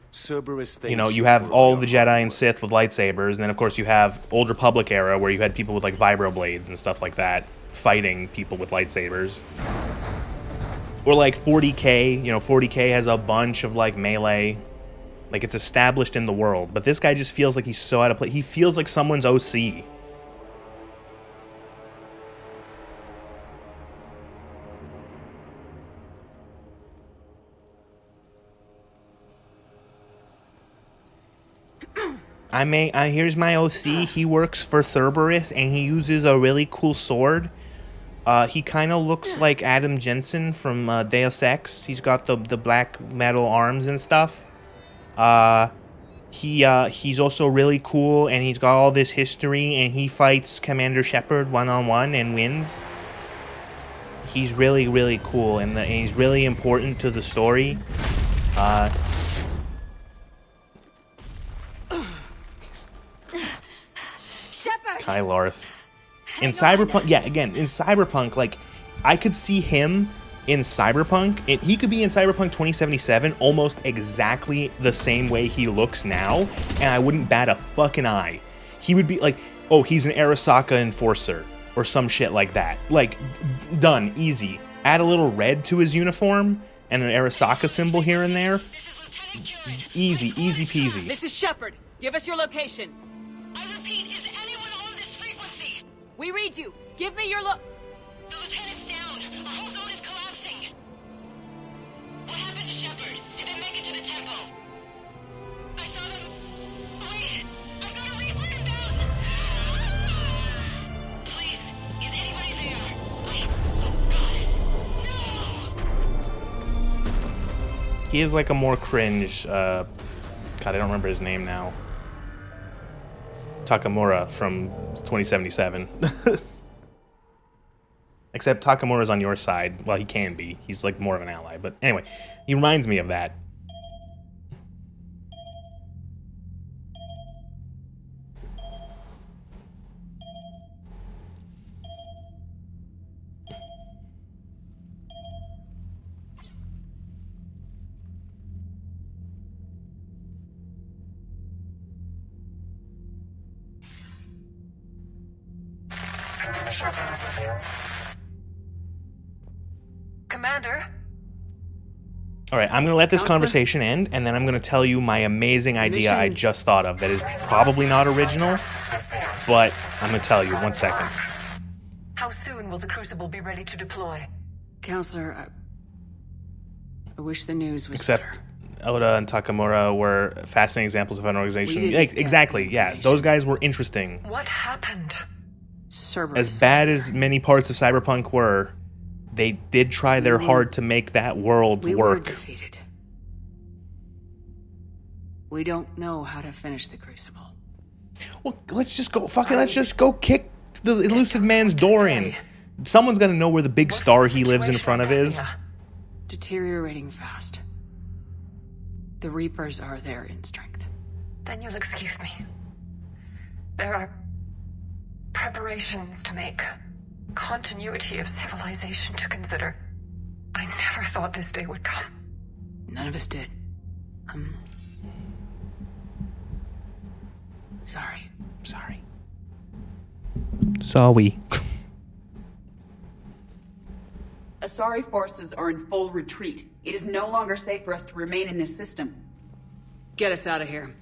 Cerberus, you know, you have all the Jedi and Sith with lightsabers, and then of course you have Old Republic era where you had people with, like, vibroblades and stuff like that fighting people with lightsabers. Or, like, 40K, you know, 40K has a bunch of, like, melee. Like, it's established in the world. But this guy just feels like he's so out of place. He feels like someone's OC. Here's my OC. He works for Cerberus, and he uses a really cool sword. He kind of looks like Adam Jensen from Deus Ex. He's got the black metal arms and stuff. He's also really cool, and he's got all this history, and he fights Commander Shepard one-on-one and wins. He's really, really cool, and he's really important to the story. Kylarth. In Cyberpunk, yeah, again, in Cyberpunk, like, I could see him in Cyberpunk. He could be in Cyberpunk 2077 almost exactly the same way he looks now, and I wouldn't bat a fucking eye. He would be like, oh, he's an Arasaka enforcer, or some shit like that. Like, done, easy. Add a little red to his uniform, and an Arasaka symbol here and there. Easy, easy peasy. This is Shepard. Give us your location. I repeat, is anyone on this frequency? We read you. Give me your The lieutenant's down. Our whole zone is collapsing. What happened to Shepard? Did they make it to the temple? I saw them. Wait, I've got a Reaper inbound. Please, is anybody there? Oh, goddess. No! He is like a more cringe, God, I don't remember his name now. Takamura from 2077. Except Takamura's on your side. Well, he can be. He's like more of an ally. But anyway, he reminds me of that. Commander? Alright, I'm going to let this conversation end, and then I'm going to tell you my amazing idea I just thought of that is probably not original, but I'm going to tell you. 1 second. How soon will the Crucible be ready to deploy? Counselor, I wish the news was Except better. Oda and Takamura were fascinating examples of an organization. We didn't get Exactly, the yeah. information. Those guys were interesting. What happened? Cerberus As bad as many parts of Cyberpunk were, they did try their hard to make that world we were work. defeated. We don't know how to finish the Crucible. Well, let's just go. Let's just go kick the elusive man's door in. Someone's got to know where the big star he lives in front of is. Deteriorating fast. The Reapers are there in strength. Then you'll excuse me. There are preparations to make, continuity of civilization to consider. I never thought this day would come. None of us did. Sorry. Sorry. Asari forces are in full retreat. It is no longer safe for us to remain in this system. Get us out of here.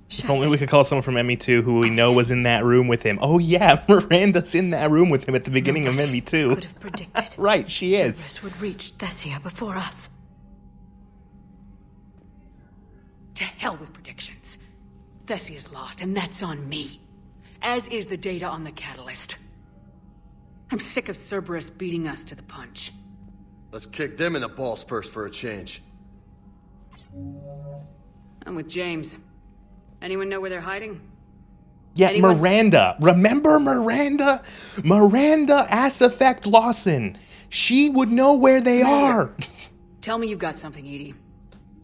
If only we could call someone from ME2 who we know was in that room with him. Oh yeah, Miranda's in that room with him at the beginning of ME2. Could have predicted. Right, she is. Cerberus would reach Thessia before us. To hell with predictions. Thessia's lost, and that's on me. As is the data on the catalyst. I'm sick of Cerberus beating us to the punch. Let's kick them in the balls first for a change. I'm with James. Anyone know where they're hiding? Yeah, Anyone? Miranda. Remember Miranda? Miranda Ass Effect Lawson. She would know where they are. Tell me you've got something, Edie.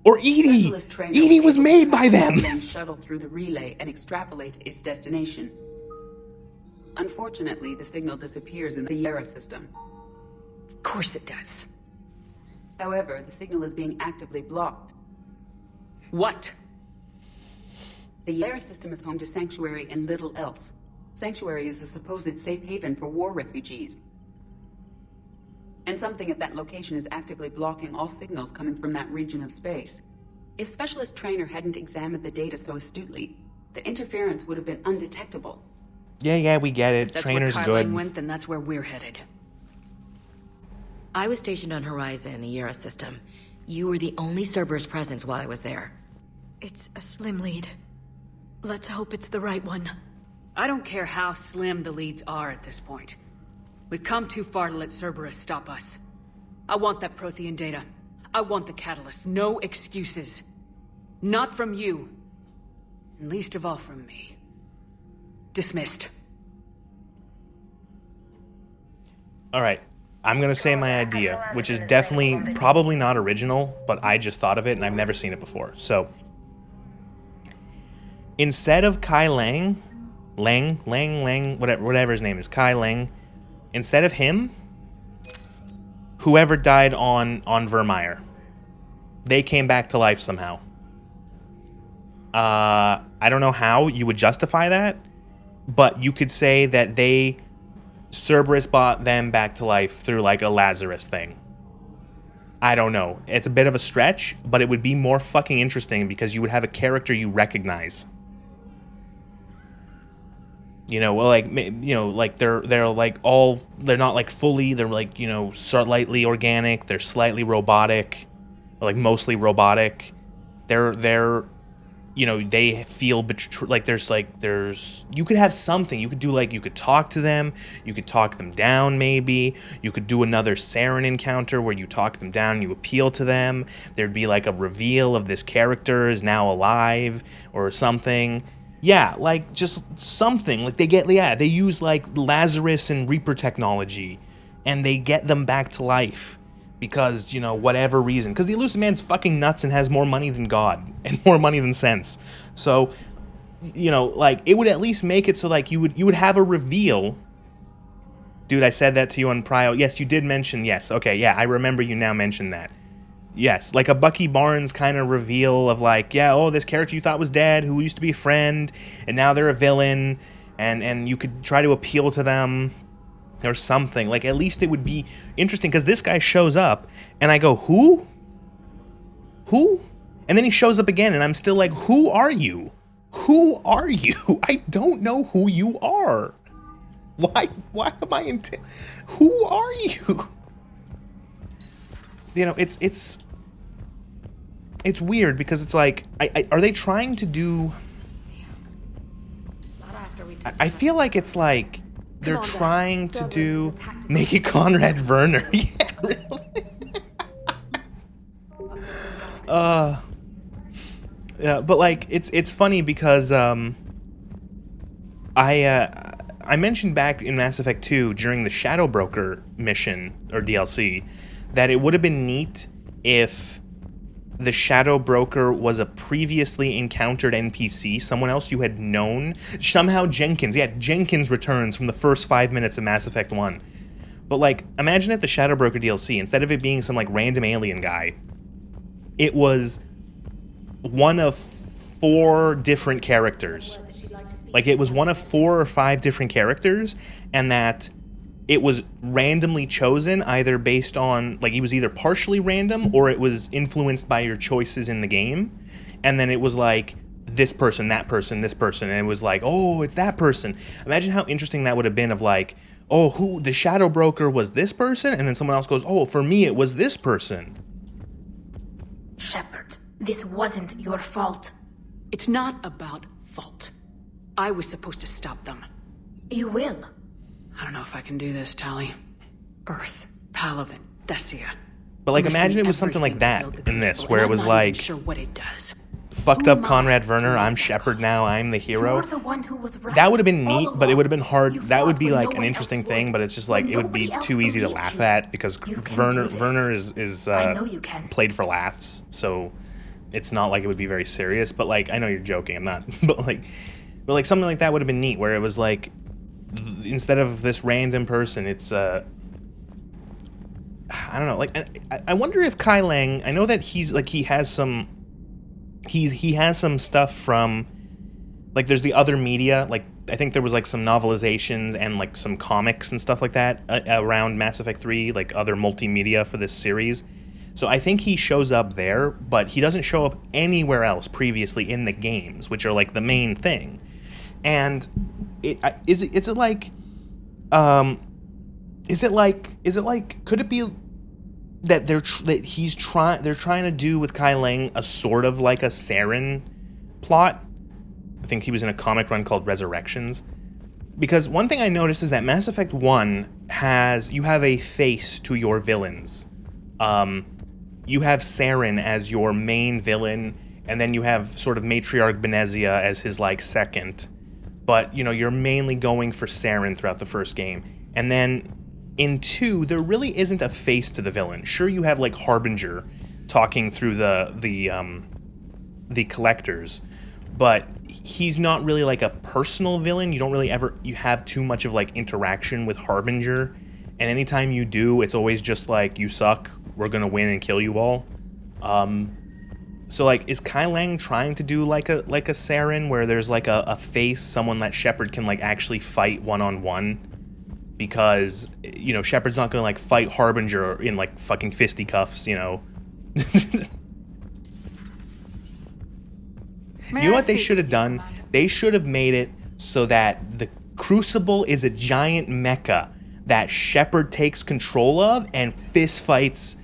Or Edie. Edie was made by them. Then shuttle through the relay and extrapolate its destination. Unfortunately, the signal disappears in the Yara system. Of course it does. However, the signal is being actively blocked. What? The Yara system is home to Sanctuary and little else. Sanctuary is a supposed safe haven for war refugees. And something at that location is actively blocking all signals coming from that region of space. If Specialist Trainer hadn't examined the data so astutely, the interference would have been undetectable. Yeah, we get it. That's Trainer's where good. Kylan went, then that's where we're headed. I was stationed on Horizon in the Yara system. You were the only Cerberus presence while I was there. It's a slim lead. Let's hope it's the right one. I don't care how slim the leads are at this point. We've come too far to let Cerberus stop us. I want that Prothean data. I want the catalyst. No excuses. Not from you. And least of all from me. Dismissed. All right. I'm going to say my idea, which is definitely probably not original, but I just thought of it and I've never seen it before. So, instead of Kai Lang, whatever his name is, Kai Lang, instead of him, whoever died on Vermeer, they came back to life somehow. I don't know how you would justify that, but you could say that Cerberus brought them back to life through like a Lazarus thing. I don't know. It's a bit of a stretch, but it would be more fucking interesting because you would have a character you recognize. You know, well, like, you know, like they're like they're not like fully, they're like, you know, slightly organic, they're slightly robotic, or like mostly robotic. They're you know, they feel there's you could have something. You could do like, you could talk to them, you could talk them down maybe, you could do another Saren encounter where you talk them down, you appeal to them. There'd be like a reveal of this character is now alive or something. Yeah, like just something. Like they use like Lazarus and Reaper technology and they get them back to life. Because, you know, whatever reason. Because the Elusive Man's fucking nuts and has more money than God. And more money than sense. So, you know, like, it would at least make it so, like, you would have a reveal. Dude, I said that to you on Prio. Yes, you did mention, yes. Okay, yeah, I remember you now mentioned that. Yes, like a Bucky Barnes kind of reveal of, like, yeah, oh, this character you thought was dead, who used to be a friend, and now they're a villain, and you could try to appeal to them. Or something. Like, at least it would be interesting, because this guy shows up, and I go, who? Who? And then he shows up again, and I'm still like, who are you? Who are you? I don't know who you are. Why am I in... Who are you? You know, it's weird because it's like, are they trying to do... I feel like it's like they're trying to do... Make it Conrad Werner. Yeah, really? Yeah, but like it's funny because I mentioned back in Mass Effect 2 during the Shadow Broker mission or DLC that it would have been neat if the Shadow Broker was a previously encountered NPC, someone else you had known. Somehow Jenkins, yeah, Jenkins returns from the first 5 minutes of Mass Effect 1. But like, imagine if the Shadow Broker DLC, instead of it being some like random alien guy, it was one of 4 different characters. Like, it was one of 4 or 5 different characters, and that it was randomly chosen either based on, like, it was either partially random or it was influenced by your choices in the game. And then it was like, this person, that person, this person, and it was like, oh, it's that person. Imagine how interesting that would have been of like, oh, who, the Shadow Broker was this person? And then someone else goes, oh, for me it was this person. Shepard, this wasn't your fault. It's not about fault. I was supposed to stop them. You will. I don't know if I can do this, Tali. Earth, Palaven, Thessia. But like, imagine it was something like that in this, where it was like, sure what it does. Fucked up Conrad Werner, I'm Shepard now, I'm the hero. You're the one who was right. That would have been neat, but it would have been hard. That would be like an interesting thing, but it's just like, it would be too easy to laugh at because Werner is played for laughs, so it's not like it would be very serious. But like, I know you're joking, I'm not. But like something like that would have been neat, where it was like, instead of this random person, it's I don't know. Like, I wonder if Kai Lang. I know that he's like he has some stuff from, like, there's the other media. Like, I think there was like some novelizations and like some comics and stuff like that around Mass Effect 3, like other multimedia for this series. So I think he shows up there, but he doesn't show up anywhere else previously in the games, which are like the main thing. And is it like could it be that they're trying to do with Kai Lang a sort of like a Saren plot? I think he was in a comic run called Resurrections. Because one thing I noticed is that Mass Effect 1 you have a face to your villains. You have Saren as your main villain, and then you have sort of Matriarch Benezia as his like second. But, you know, you're mainly going for Saren throughout the first game. And then in 2, there really isn't a face to the villain. Sure, you have like Harbinger talking through the collectors, but he's not really like a personal villain. You don't really you have too much of like interaction with Harbinger, and anytime you do, it's always just like, you suck, we're gonna win and kill you all. So like, is Kai Lang trying to do like a Saren, where there's like a face, someone that Shepard can like actually fight one-on-one? Because, you know, Shepard's not gonna like fight Harbinger in like fucking fisticuffs, you know. You know what they should have done? They should have made it so that the Crucible is a giant mecha that Shepard takes control of and fist fights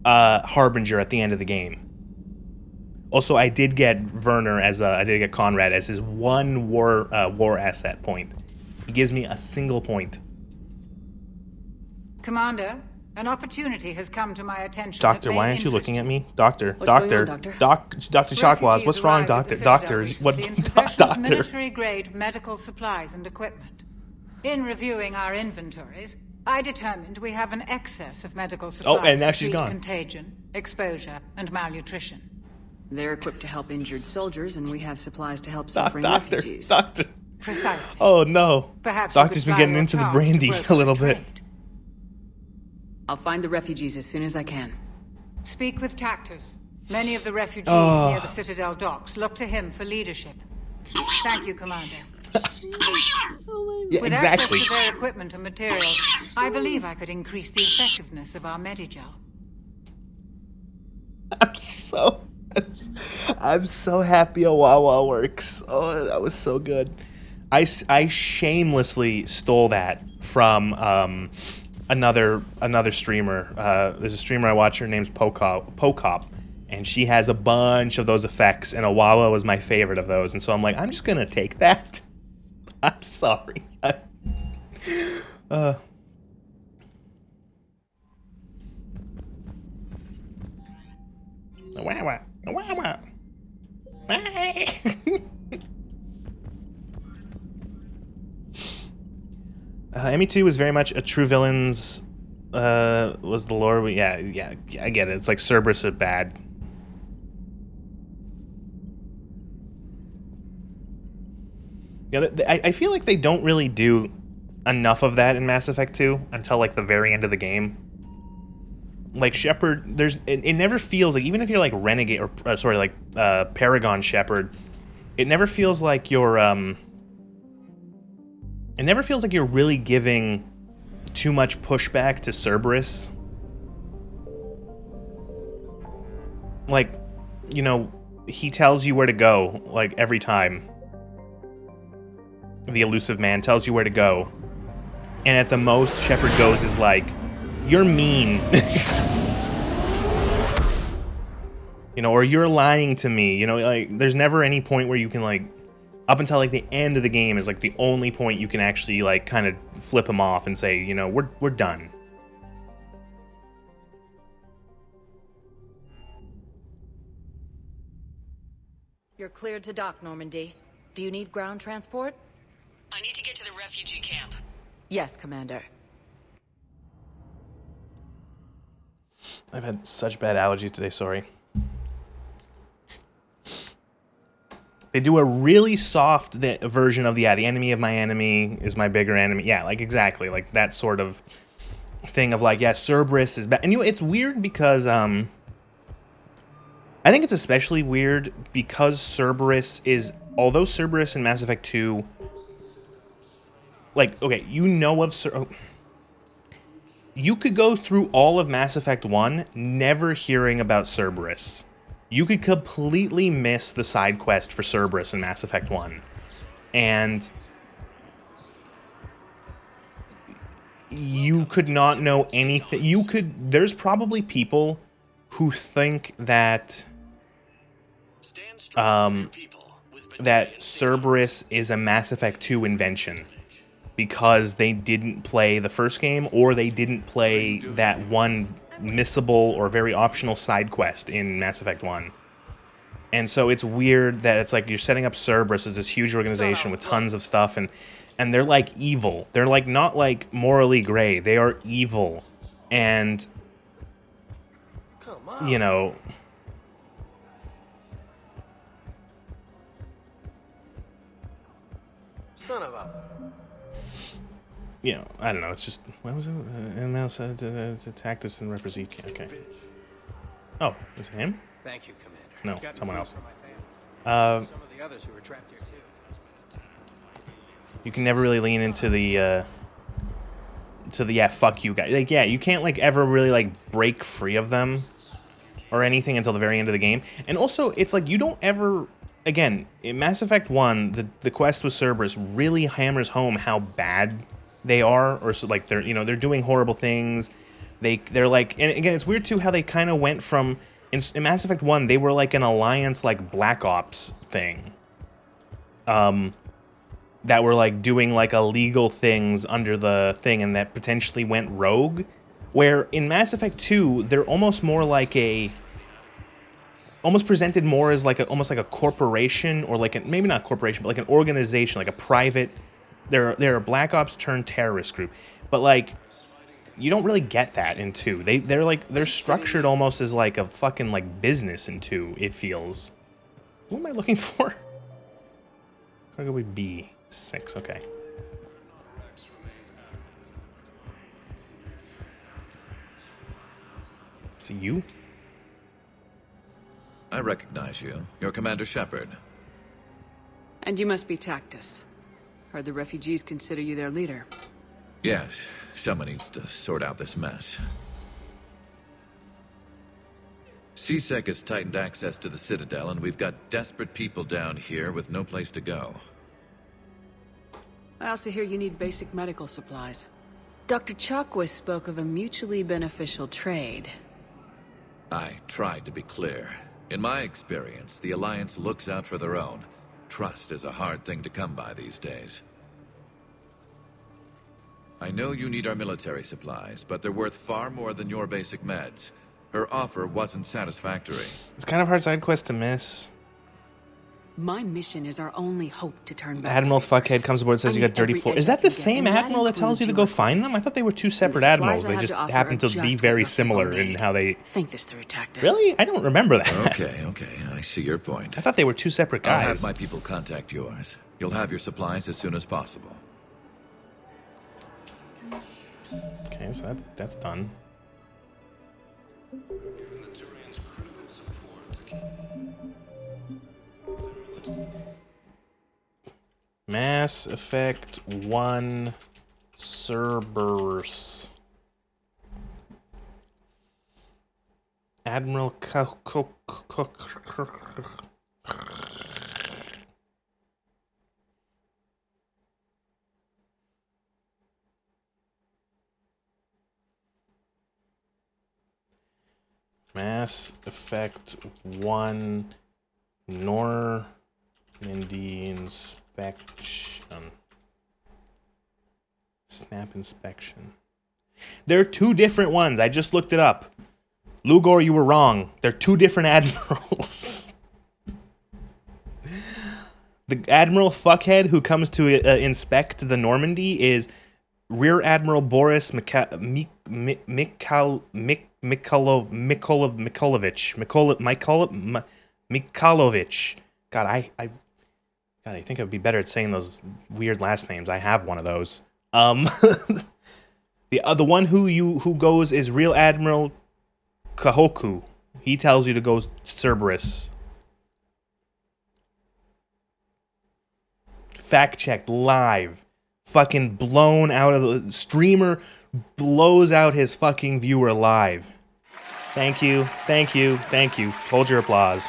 Harbinger at the end of the game. Also, I did get Conrad as his one war asset point. He gives me a single point. Commander, an opportunity has come to my attention. Doctor, why aren't you looking at me? Doctor, Dr. Shockwaz, what's wrong, Doctor? Doctor, what? Doctor. Military-grade medical supplies and equipment. In reviewing our inventories, I determined we have an excess of medical supplies. Oh, and now she's gone. Contagion, exposure, and malnutrition. They're equipped to help injured soldiers, and we have supplies to help suffering refugees. Doctor. Precisely. Oh no. Perhaps Doctor's been getting into the brandy a little bit. I'll find the refugees as soon as I can. Speak with Tactus. Many of the refugees near the Citadel docks look to him for leadership. Thank you, Commander. Yeah, With exactly. access to their equipment and materials, I believe I could increase the effectiveness of our Medigel. I'm so happy Awawa works. Oh, that was so good. I shamelessly stole that from another streamer. There's a streamer I watch. Her name's Pocop, and she has a bunch of those effects. And Awawa was my favorite of those. And so I'm like, I'm just gonna take that. I'm sorry. ME2 was very much a true villains was the lore. Yeah, I get it. It's like Cerberus are bad. Yeah, I feel like they don't really do enough of that in Mass Effect 2 until like the very end of the game. Like Shepard, it never feels like, even if you're like Renegade or sorry, like Paragon Shepard, it never feels like you're it never feels like you're really giving too much pushback to Cerberus. Like, you know, he tells you where to go, like, every time. The elusive man tells you where to go. And at the most, Shepard goes is like, you're mean. You know, or you're lying to me. You know, like, there's never any point where you can, like, up until, like, the end of the game is, like, the only point you can actually, like, kind of flip him off and say, you know, we're done. You're cleared to dock, Normandy. Do you need ground transport? I need to get to the refugee camp. Yes, Commander. I've had such bad allergies today, sorry. They do a really soft version of the enemy of my enemy is my bigger enemy. Yeah, like exactly, like that sort of thing of like, yeah, Cerberus is bad. And you know, it's weird because I think it's especially weird because Cerberus is, although Cerberus in Mass Effect 2, like, okay, you know of you could go through all of Mass Effect 1 never hearing about Cerberus. You could completely miss the side quest for Cerberus in Mass Effect 1. And you could not know anything. There's probably people who think that that Cerberus is a Mass Effect 2 invention because they didn't play the first game or they didn't play that one missable or very optional side quest in Mass Effect 1. And so it's weird that it's like you're setting up Cerberus as this huge organization with tons of stuff, and they're like evil. They're like not like morally gray. They are evil. And you know, son of a, you know, I don't know. It's just, what was it? And now said to Tactus and represent. Okay. Oh, is it him? Thank you, Commander. No, someone else. Some of the others who were trapped here too. You can never really lean into the yeah, fuck you guys. Like, yeah, you can't like ever really like break free of them or anything until the very end of the game. And also, it's like you don't ever. Again, in Mass Effect 1, the quest with Cerberus really hammers home how bad they are, or so, like they're, you know, they're doing horrible things. They're like, and again, it's weird too how they kind of went from in Mass Effect 1, they were like an alliance, like Black Ops thing, that were like doing like illegal things under the thing, and that potentially went rogue. Where in Mass Effect 2, they're almost more like almost presented more as like almost like a corporation, or like maybe not a corporation, but like an organization, like a private. They're a Black Ops turned terrorist group, but like you don't really get that in 2. They're structured almost as like a fucking like business in 2. It feels. What am I looking for? Cargo be B6. Okay. Is it you? I recognize you. You're Commander Shepard. And you must be Tactus. Heard the refugees consider you their leader. Yes, someone needs to sort out this mess. CSEC has tightened access to the Citadel, and we've got desperate people down here with no place to go. I also hear you need basic medical supplies. Dr. Chakwas spoke of a mutually beneficial trade. I tried to be clear. In my experience, the Alliance looks out for their own. Trust is a hard thing to come by these days. I know you need our military supplies, but they're worth far more than your basic meds. Her offer wasn't satisfactory. It's kind of hard side quest to miss. My mission is our only hope to turn back. Admiral Fuckhead comes aboard and says you got dirty floor. Is that the same admiral that tells you to go find them? I thought they were two separate admirals. They just happen to be very similar in how they... Think this through, Tactus. Really? I don't remember that. Okay, I see your point. I thought they were two separate guys. I'll have my people contact yours. You'll have your supplies as soon as possible. Okay, so that's done. Mass Effect 1 Cerberus. Admiral Mass Effect 1 Normandy inspection. Snap inspection. There are two different ones. I just looked it up. Lugor, you were wrong. They're two different admirals. The Admiral Fuckhead who comes to inspect the Normandy is Rear Admiral Boris Mikhailovich. God, I think I'd be better at saying those weird last names. I have one of those. The one who goes is Real Admiral Kahoku. He tells you to go Cerberus. Fact checked live. Fucking blown out of the streamer blows out his fucking viewer live. Thank you. Hold your applause.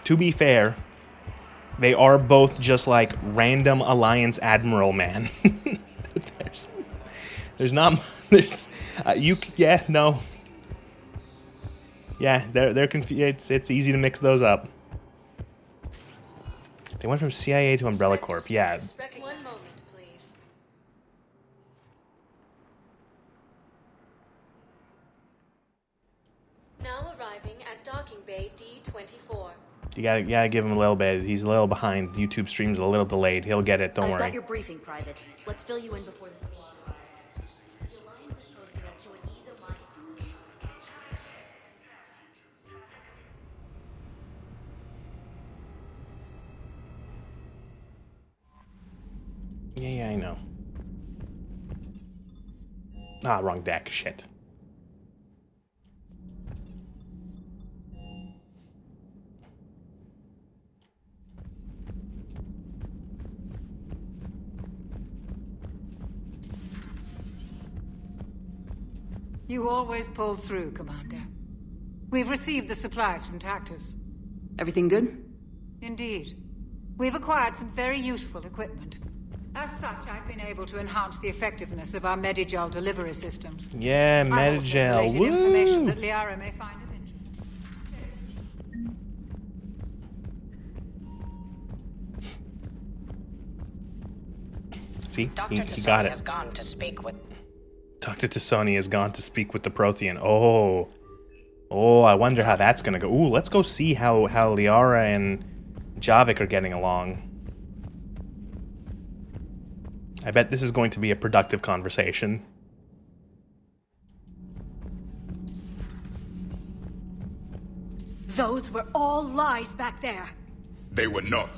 To be fair, they are both just like random Alliance Admiral, man. They're confused. It's easy to mix those up. They went from CIA to Umbrella Corp. Yeah. 1 moment, please. Now arriving at docking bay D24. You gotta give him a little bit. He's a little behind. YouTube stream's a little delayed. He'll get it. Don't worry. I've got your briefing, Private. Let's fill you in before the speech arrives. The Alliance is posting us to an ESO mining. Yeah, I know. Ah, wrong deck. Shit. You always pull through, Commander. We've received the supplies from Tactus. Everything good? Indeed. We've acquired some very useful equipment. As such, I've been able to enhance the effectiveness of our Medigel delivery systems. Yeah, Medigel. Woo! Information that Liara may find of interest. See, Dr. he got it. Has gone to speak with... Dr. Tassoni has gone to speak with the Prothean. Oh, I wonder how that's gonna go. Ooh, let's go see how Liara and Javik are getting along. I bet this is going to be a productive conversation. Those were all lies back there. They were not.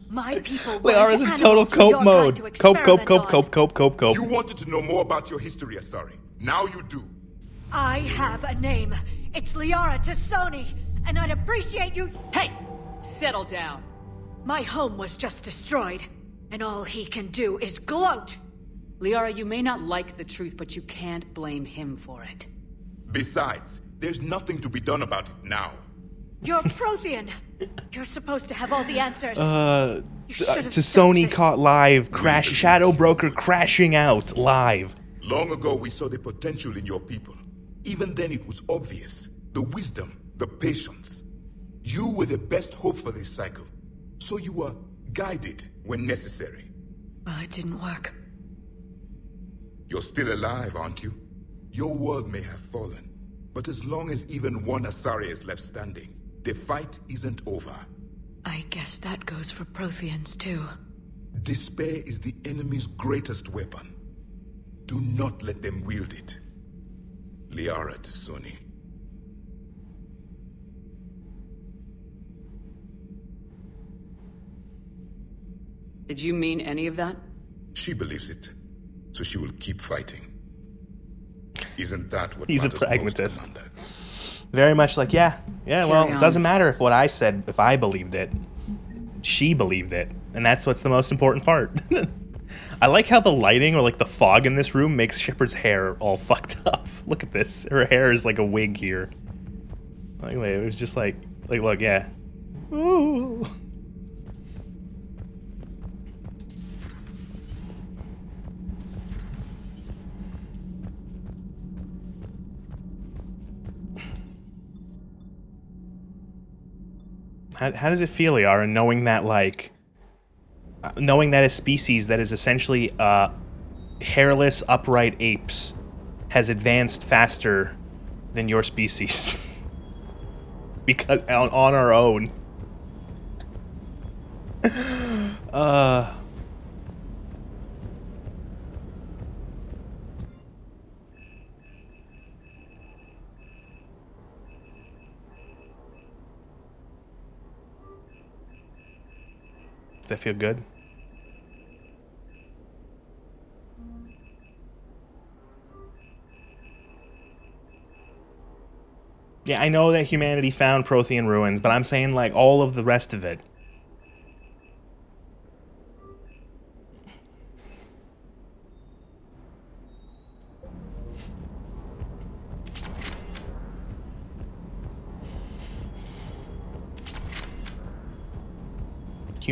My people Liara's in total cope mode. Cope. You wanted to know more about your history, Asari. Now you do. I have a name. It's Liara Tassoni, and I'd appreciate you... Hey! Settle down. My home was just destroyed, and all he can do is gloat. Liara, you may not like the truth, but you can't blame him for it. Besides, there's nothing to be done about it now. You're Prothean. You're supposed to have all the answers. To Sony caught live, crash, Shadow Broker crashing out live. Long ago, we saw the potential in your people. Even then, it was obvious. The wisdom, the patience. You were the best hope for this cycle. So you were guided when necessary. Well, it didn't work. You're still alive, aren't you? Your world may have fallen, but as long as even one Asari is left standing, the fight isn't over. I guess that goes for Protheans, too. Despair is the enemy's greatest weapon. Do not let them wield it. Liara to Sony. Did you mean any of that? She believes it, so she will keep fighting. Isn't that what He's a matters pragmatist. most, Commander? Very much like, yeah, well, on. it doesn't matter if what I said, if I believed it. She believed it, and that's what's the most important part. I like how the lighting or like the fog in this room makes Shepard's hair all fucked up. Look at this. Her hair is like a wig here. Anyway, it was just like look, yeah. Ooh. How does it feel, Liara, knowing that, like, knowing that a species that is essentially hairless, upright apes has advanced faster than your species? Because on our own. Does that feel good? Yeah, I know that humanity found Prothean ruins, but I'm saying, like, all of the rest of it.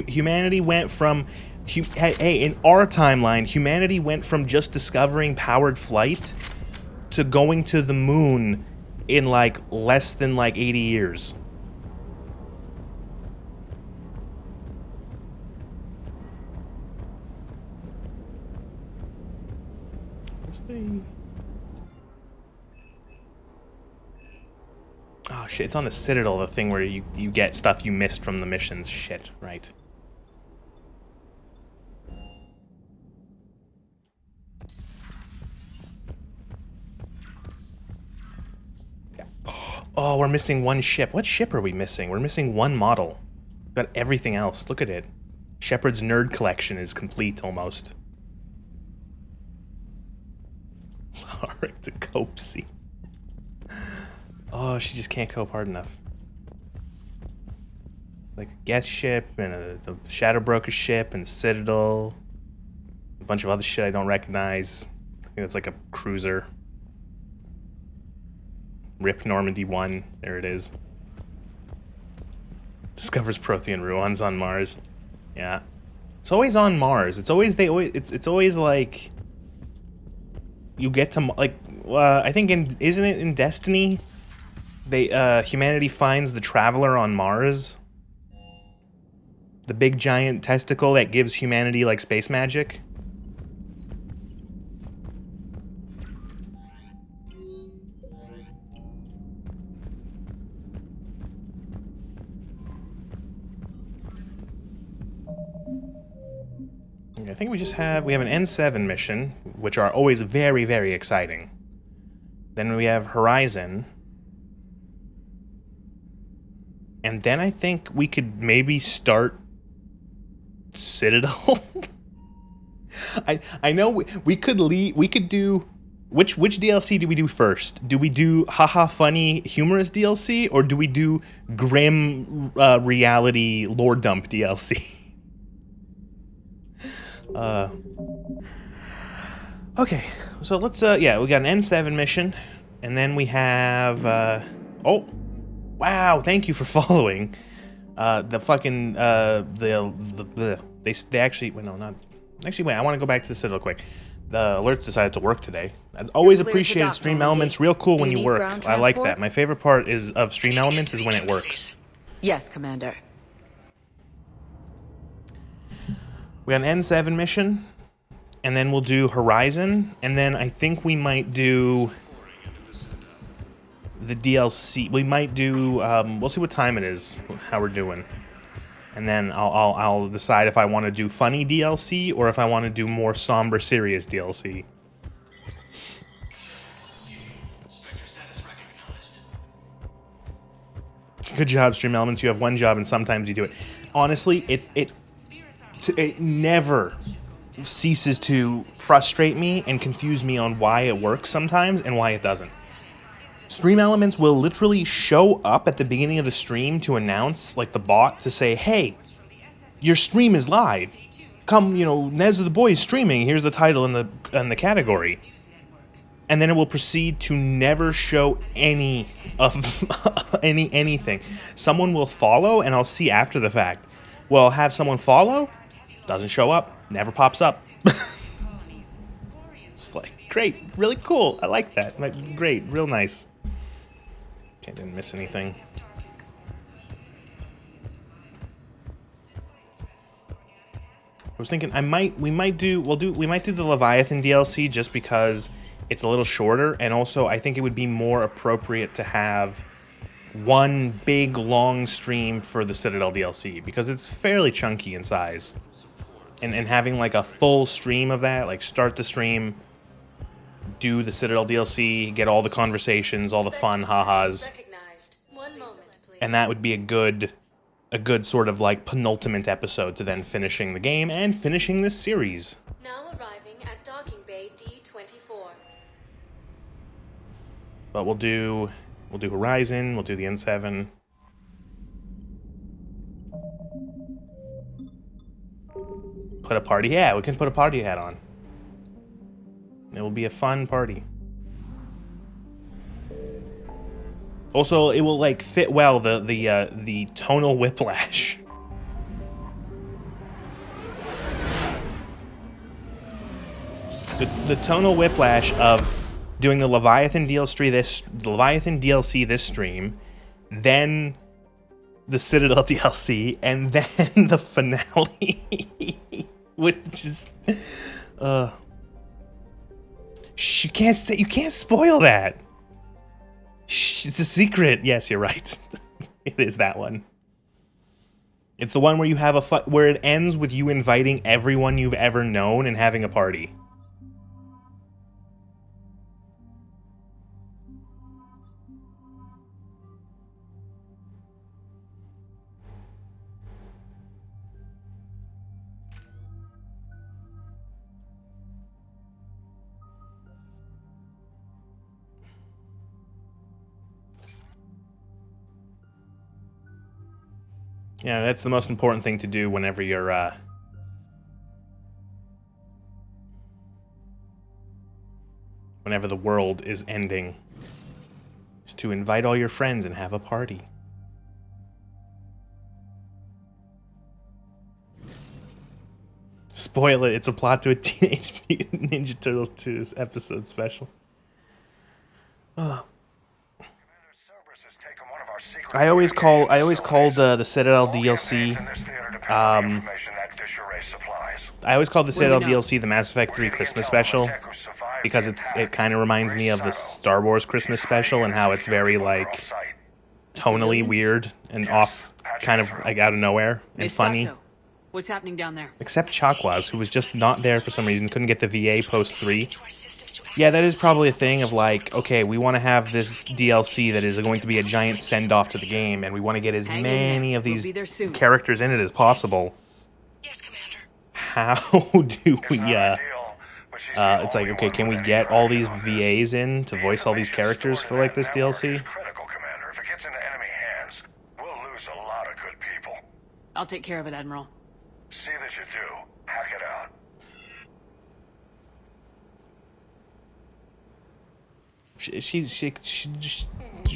Humanity went from... Hey, in our timeline, humanity went from just discovering powered flight to going to the moon in, like, less than, like, 80 years. Oh, shit, it's on the Citadel, the thing where you get stuff you missed from the missions. Shit, right. Oh, we're missing one ship. What ship are we missing? We're missing one model. Got everything else. Look at it. Shepard's nerd collection is complete, almost. Alright, to cope, see. Oh, she just can't cope hard enough. It's like a guest ship, and a Shadow Broker ship, and a Citadel. A bunch of other shit I don't recognize. I think it's like a cruiser. RIP Normandy 1. There it is. Discovers Prothean ruins on Mars. Yeah. It's always on Mars. It's always it's always like you get to like I think isn't it in Destiny? Humanity finds the Traveler on Mars. The big giant testicle that gives humanity like space magic. I think we have an N7 mission, which are always very, very exciting. Then we have Horizon. And then I think we could maybe start Citadel. I know we could do which DLC do we do first? Do we do haha funny humorous DLC, or do we do grim reality lore dump DLC? Okay, so let's, yeah, we got an N7 mission, and then we have, oh, Wow, thank you for following. The fucking they actually wait, no, not actually wait. I want to go back to the Citadel quick. The alerts decided to work today. I always appreciated Stream Elements. Real cool when you work. I like that. My favorite part of Stream Elements is when it works. Yes, Commander. We got an N7 mission, and then we'll do Horizon, and then I think we might do the DLC. We might do. We'll see what time it is, how we're doing, and then I'll decide if I want to do funny DLC or if I want to do more somber, serious DLC. Good job, Stream Elements. You have one job, and sometimes you do it. Honestly, it never ceases to frustrate me and confuse me on why it works sometimes and why it doesn't. Stream Elements will literally show up at the beginning of the stream to announce, like the bot, to say, hey, your stream is live. Come, Nez of the Boys streaming. Here's the title and the category. And then it will proceed to never show any of anything. Someone will follow, and I'll see after the fact. Well, have someone follow, doesn't show up, never pops up. It's like, great, really cool. I like that. Great, real nice. Okay, didn't miss anything. I was thinking we might do the Leviathan DLC just because it's a little shorter, and also I think it would be more appropriate to have one big long stream for the Citadel DLC because it's fairly chunky in size. And having like a full stream of that, like start the stream, do the Citadel DLC, get all the conversations, all the fun ha-has. And that would be a good sort of like penultimate episode to then finishing the game and finishing this series. Now arriving at docking bay D24. But we'll do Horizon, we'll do the N7. Put a party, yeah, we can put a party hat on. It will be a fun party. Also, it will like fit well the tonal whiplash. The tonal whiplash of doing the Leviathan DLC this stream, then the Citadel DLC, and then the finale, which is, you can't spoil that. Shh, it's a secret. Yes, you're right. It is that one. It's the one where you have where it ends with you inviting everyone you've ever known and having a party. Yeah, that's the most important thing to do whenever you're, whenever the world is ending, is to invite all your friends and have a party. Spoil it, it's a plot to a Teenage Mutant Ninja Turtles 2 episode special. I always called the Citadel DLC. I always called the Citadel DLC the Mass Effect 3 Christmas special because it kind of reminds me of the Star Wars Christmas special and how it's very like tonally weird and off, kind of like out of nowhere and funny. What's happening down there? Except Chakwas, who was just not there for some reason, couldn't get the VA post 3. Yeah, that is probably a thing of like, okay, we want to have this DLC that is going to be a giant send-off to the game, and we want to get as many of these characters in it as possible. Yes, Commander. How do we, it's like, okay, can we get all these VAs in to voice all these characters for like this DLC? I'll take care of it, Admiral. See that you do. Hack it out.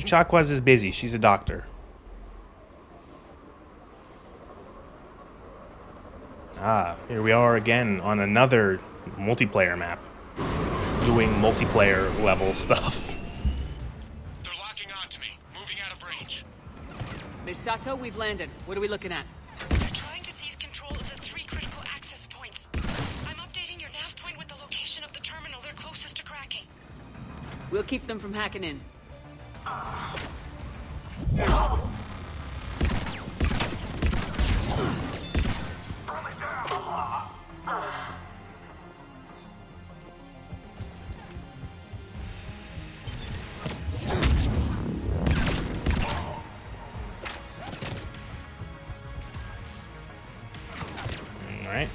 Chakwas is busy. She's a doctor. Ah, here we are again on another multiplayer map, doing multiplayer level stuff. They're locking onto me. Moving out of range. Miss Sato, we've landed. What are we looking at? They're trying to seize control of the 3 critical access points. I'm updating your nav point with the location of the terminal they're closest to cracking. We'll keep them from hacking in. All right.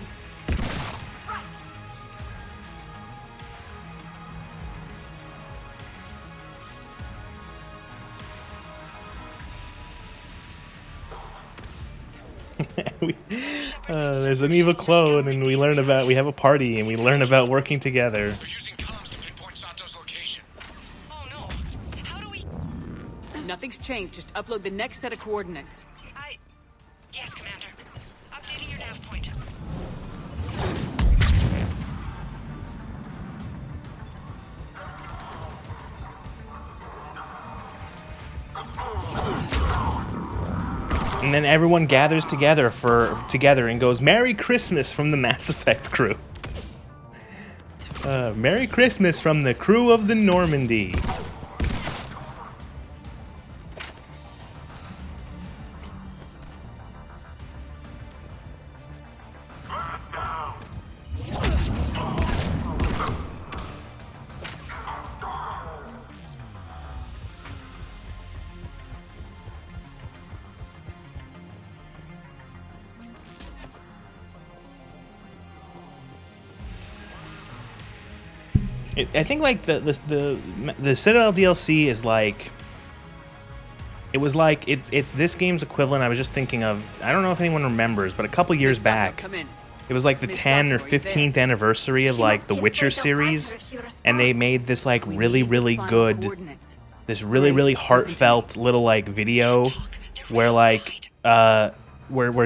There's an evil clone, and we have a party, and we learn about working together. They're using comms to pinpoint Sato's location. Oh no. How do we... Nothing's changed. Just upload the next set of coordinates. Yes, Commander. Updating your nav point. And then everyone gathers together and goes, "Merry Christmas" from the Mass Effect crew. Merry Christmas from the crew of the Normandy. I think like the Citadel DLC is like, it was like it's this game's equivalent. I was just thinking of, I don't know if anyone remembers, but a couple years back, it was like the 10 or 15th anniversary of like the Witcher series, and they made this like really good, this really heartfelt little like video where like where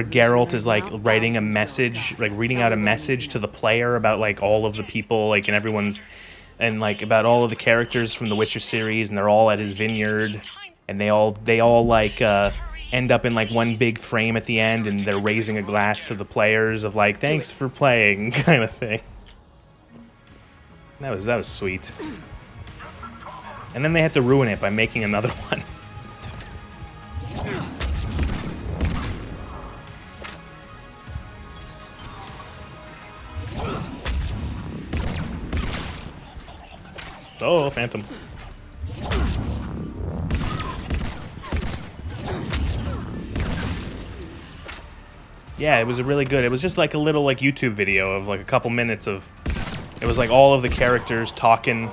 Geralt is like writing a message, like reading out a message to the player about like all of the people, like, and everyone's, and like about all of the characters from the Witcher series, and they're all at his vineyard, and they all like end up in like one big frame at the end, and they're raising a glass to the players of like, thanks for playing, kind of thing. That was sweet. And then they had to ruin it by making another one. Oh, Phantom. Yeah, it was a really good. It was just like a little like YouTube video of like a couple minutes of. It was like all of the characters talking,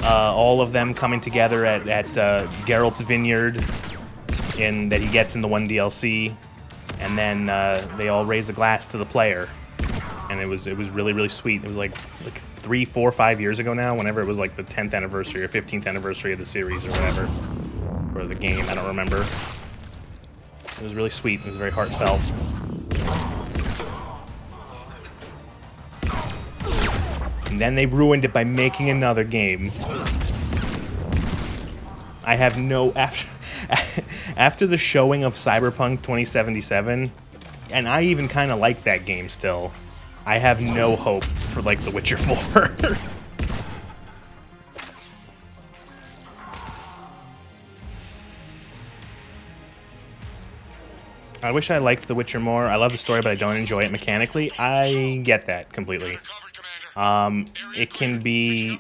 all of them coming together at Geralt's vineyard, that he gets in the one DLC, and then they all raise a glass to the player, and it was really sweet. It was like 3, 4, 5 years ago now, whenever it was like the 10th anniversary or 15th anniversary of the series or whatever, or the game, I don't remember. It was really sweet. It was very heartfelt. And then they ruined it by making another game. I have no... After the showing of Cyberpunk 2077, and I even kind of like that game still, I have no hope for, like, The Witcher 4. I wish I liked The Witcher more. I love the story, but I don't enjoy it mechanically. I get that completely. It can be...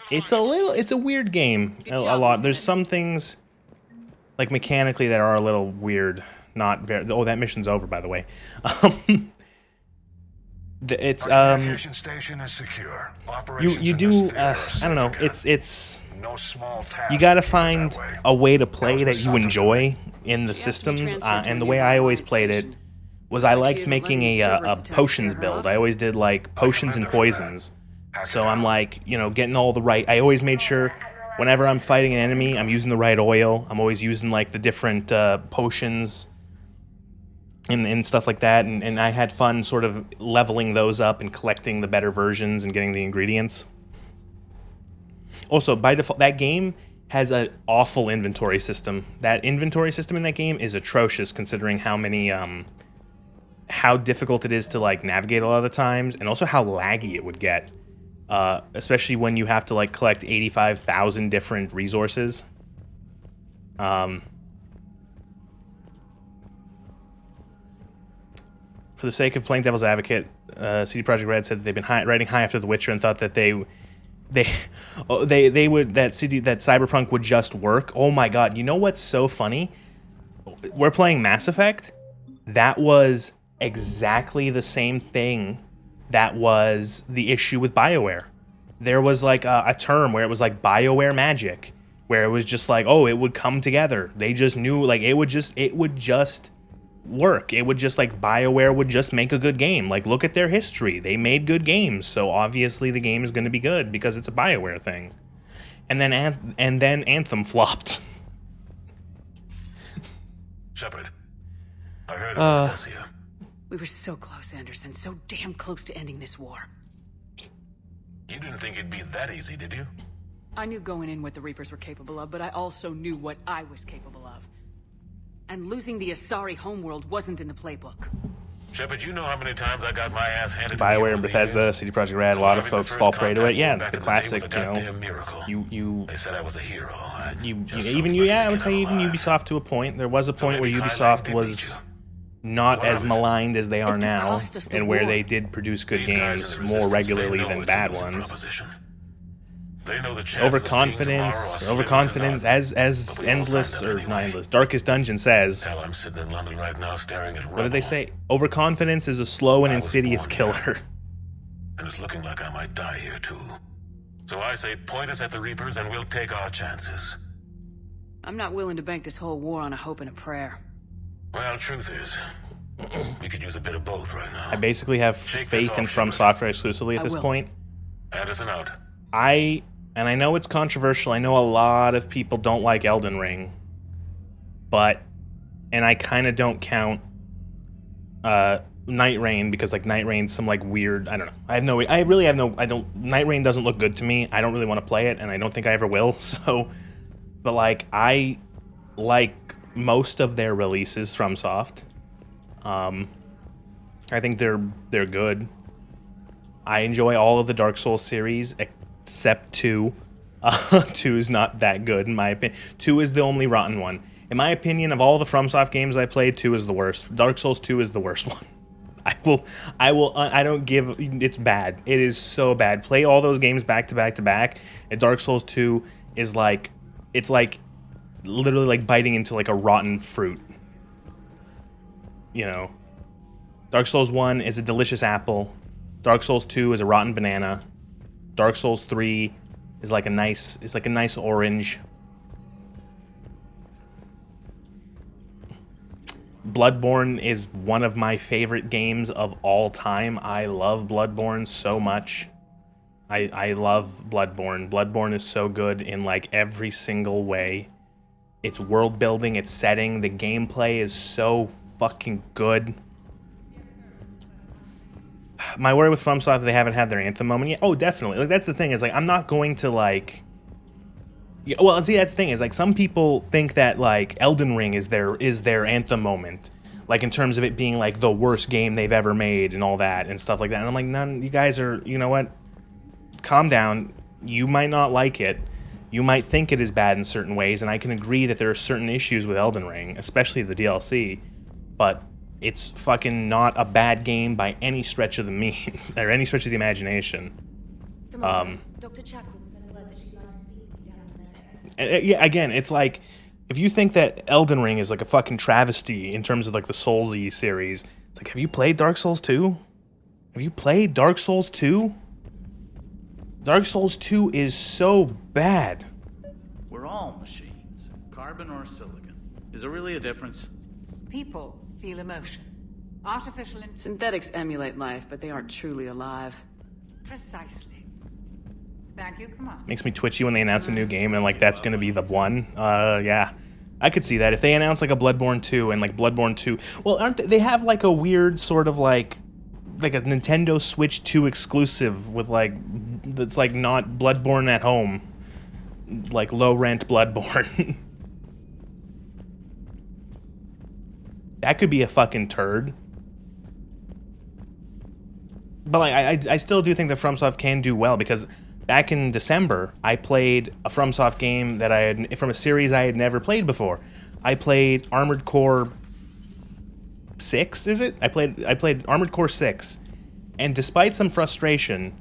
It's a weird game, a lot. There's some things, like, mechanically that are a little weird. Not very... Oh, that mission's over, by the way. It's Communication station is secure. you do I don't know, it's you gotta find a way to play that you enjoy in the systems, and the way I always played it was I liked making a potions build. I always did like potions and poisons, So I'm like, you know, getting all the right. I always made sure whenever I'm fighting an enemy, I'm using the right oil. I'm always using like the different potions and stuff like that. And I had fun sort of leveling those up and collecting the better versions and getting the ingredients. Also, by default, that game has an awful inventory system. That inventory system in that game is atrocious, considering how many, how difficult it is to like navigate a lot of the times, and also how laggy it would get, especially when you have to like collect 85,000 different resources. For the sake of playing devil's advocate, CD Projekt Red said that they've been riding high after The Witcher and thought that that Cyberpunk would just work. Oh my god, you know what's so funny? We're playing Mass Effect. That was exactly the same thing that was the issue with BioWare. There was like a term where it was like BioWare magic, where it was just like, oh, it would come together. They just knew, like, it would just work. It would just, like, BioWare would just make a good game. Like, look at their history. They made good games, so obviously the game is going to be good because it's a BioWare thing. And then Anthem flopped. Shepard, I heard about Thessia. We were so close, Anderson. So damn close to ending this war. You didn't think it'd be that easy, did you? I knew going in what the Reapers were capable of, but I also knew what I was capable of. And losing the Asari homeworld wasn't in the playbook. Shepard, you know how many times I got my ass handed to me BioWare over and the Bethesda, years? CD Projekt Red, a lot of folks fall prey to it. Yeah, back the in classic, day was a goddamn miracle. They said I was a hero. I would say even Ubisoft to a point. There was a point where Ubisoft was not as maligned as they are now, and where they did produce good games more regularly than bad ones. They know the Overconfidence, as endless, or not endless, Darkest Dungeon says. Hell, I'm sitting in London right now staring at What did they say? Overconfidence is a slow and insidious killer. And it's looking like I might die here too. So I say point us at the Reapers and we'll take our chances. I'm not willing to bank this whole war on a hope and a prayer. Well, truth is, we could use a bit of both right now. I basically have faith in From Software exclusively at this point. Anderson out. And I know it's controversial. I know a lot of people don't like Elden Ring, and I kind of don't count Night Rain, because like Night Rain's some like weird, I don't know. Night Rain doesn't look good to me. I don't really want to play it, and I don't think I ever will. So, but like I like most of their releases from Soft. I think they're good. I enjoy all of the Dark Souls series except 2. 2 is not that good in my opinion. 2 is the only rotten one. In my opinion, of all the FromSoft games I played, 2 is the worst. Dark Souls 2 is the worst one. It's bad. It is so bad. Play all those games back to back to back, and Dark Souls 2 is like, it's like literally like biting into like a rotten fruit. You know, Dark Souls 1 is a delicious apple. Dark Souls 2 is a rotten banana. Dark Souls 3 is like a nice orange. Bloodborne is one of my favorite games of all time. I love Bloodborne so much. I love Bloodborne. Bloodborne is so good in like every single way. Its world building, its setting, the gameplay is so fucking good. My worry with FromSoft, they haven't had their Anthem moment yet. Oh, definitely. Like, that's the thing, is like I'm not going to like. Yeah, well, see, that's the thing, is like some people think that like Elden Ring is their Anthem moment, like in terms of it being like the worst game they've ever made and all that and stuff like that. And I'm like, none. You guys are, you know what? Calm down. You might not like it. You might think it is bad in certain ways, and I can agree that there are certain issues with Elden Ring, especially the DLC, but it's fucking not a bad game by any stretch of the means, or any stretch of the imagination. Dr. Chakwas sent word that she'd like to speak with you down there. Yeah, again, it's like, if you think that Elden Ring is like a fucking travesty in terms of like the Soulsy series, it's like, have you played Dark Souls 2? Have you played Dark Souls 2? Dark Souls 2 is so bad. We're all machines, carbon or silicon. Is there really a difference? People feel emotion. Artificial Synthetics emulate life, but they aren't truly alive. Precisely. Thank you, Commander. Makes me twitchy when they announce a new game and like that's gonna be the one. Yeah. I could see that. If they announce like a Bloodborne 2 and like Bloodborne 2, well, they have like a weird sort of like a Nintendo Switch 2 exclusive with like that's like not Bloodborne at home, like low rent Bloodborne. That could be a fucking turd. But like, I still do think that FromSoft can do well, because back in December, I played a FromSoft game that I had from a series I had never played before. I played Armored Core 6, is it? I played Armored Core 6, and despite some frustration,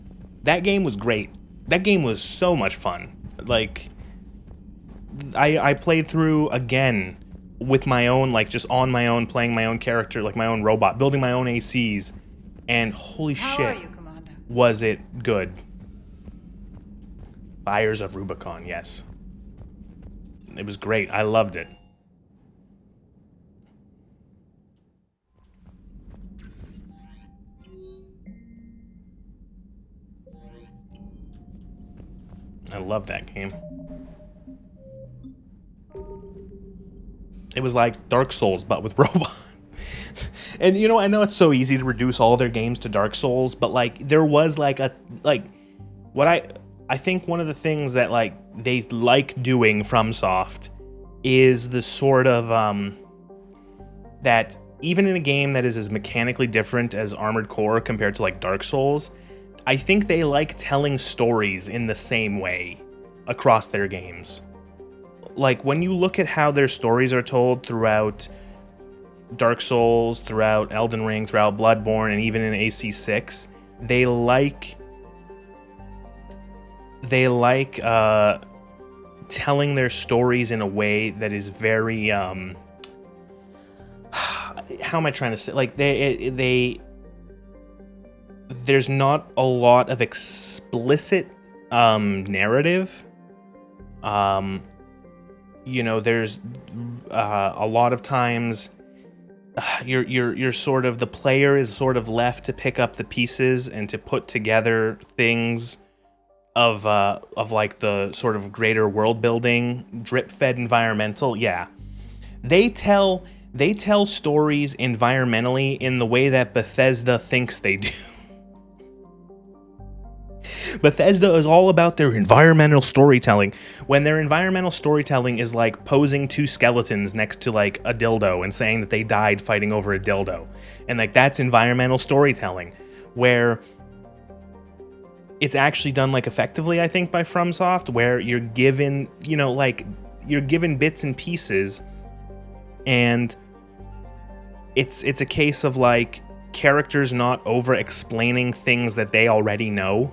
that game was great. That game was so much fun. Like, I played through again with my own, like just on my own, playing my own character, like my own robot, building my own ACs, and holy shit, was it good. Fires of Rubicon, yes. It was great. I loved it. I love that game. It was like Dark Souls, but with robots. And you know, I know it's so easy to reduce all their games to Dark Souls, but like there was like a what I think one of the things that like they like doing FromSoft is the sort of that even in a game that is as mechanically different as Armored Core compared to like Dark Souls, I think they like telling stories in the same way across their games. Like when you look at how their stories are told throughout Dark Souls, throughout Elden Ring, throughout Bloodborne, and even in AC6, they like telling their stories in a way that is very how am I trying to say, like there's not a lot of explicit narrative. You know, there's a lot of times you're sort of, the player is sort of left to pick up the pieces and to put together things of like the sort of greater world building, drip fed environmental. Yeah, they tell stories environmentally in the way that Bethesda thinks they do. Bethesda is all about their environmental storytelling, when their environmental storytelling is like posing two skeletons next to like a dildo and saying that they died fighting over a dildo. And like that's environmental storytelling, where it's actually done like effectively, I think, by FromSoft, where you're given, you know, like you're given bits and pieces, and it's a case of like characters not over explaining things that they already know.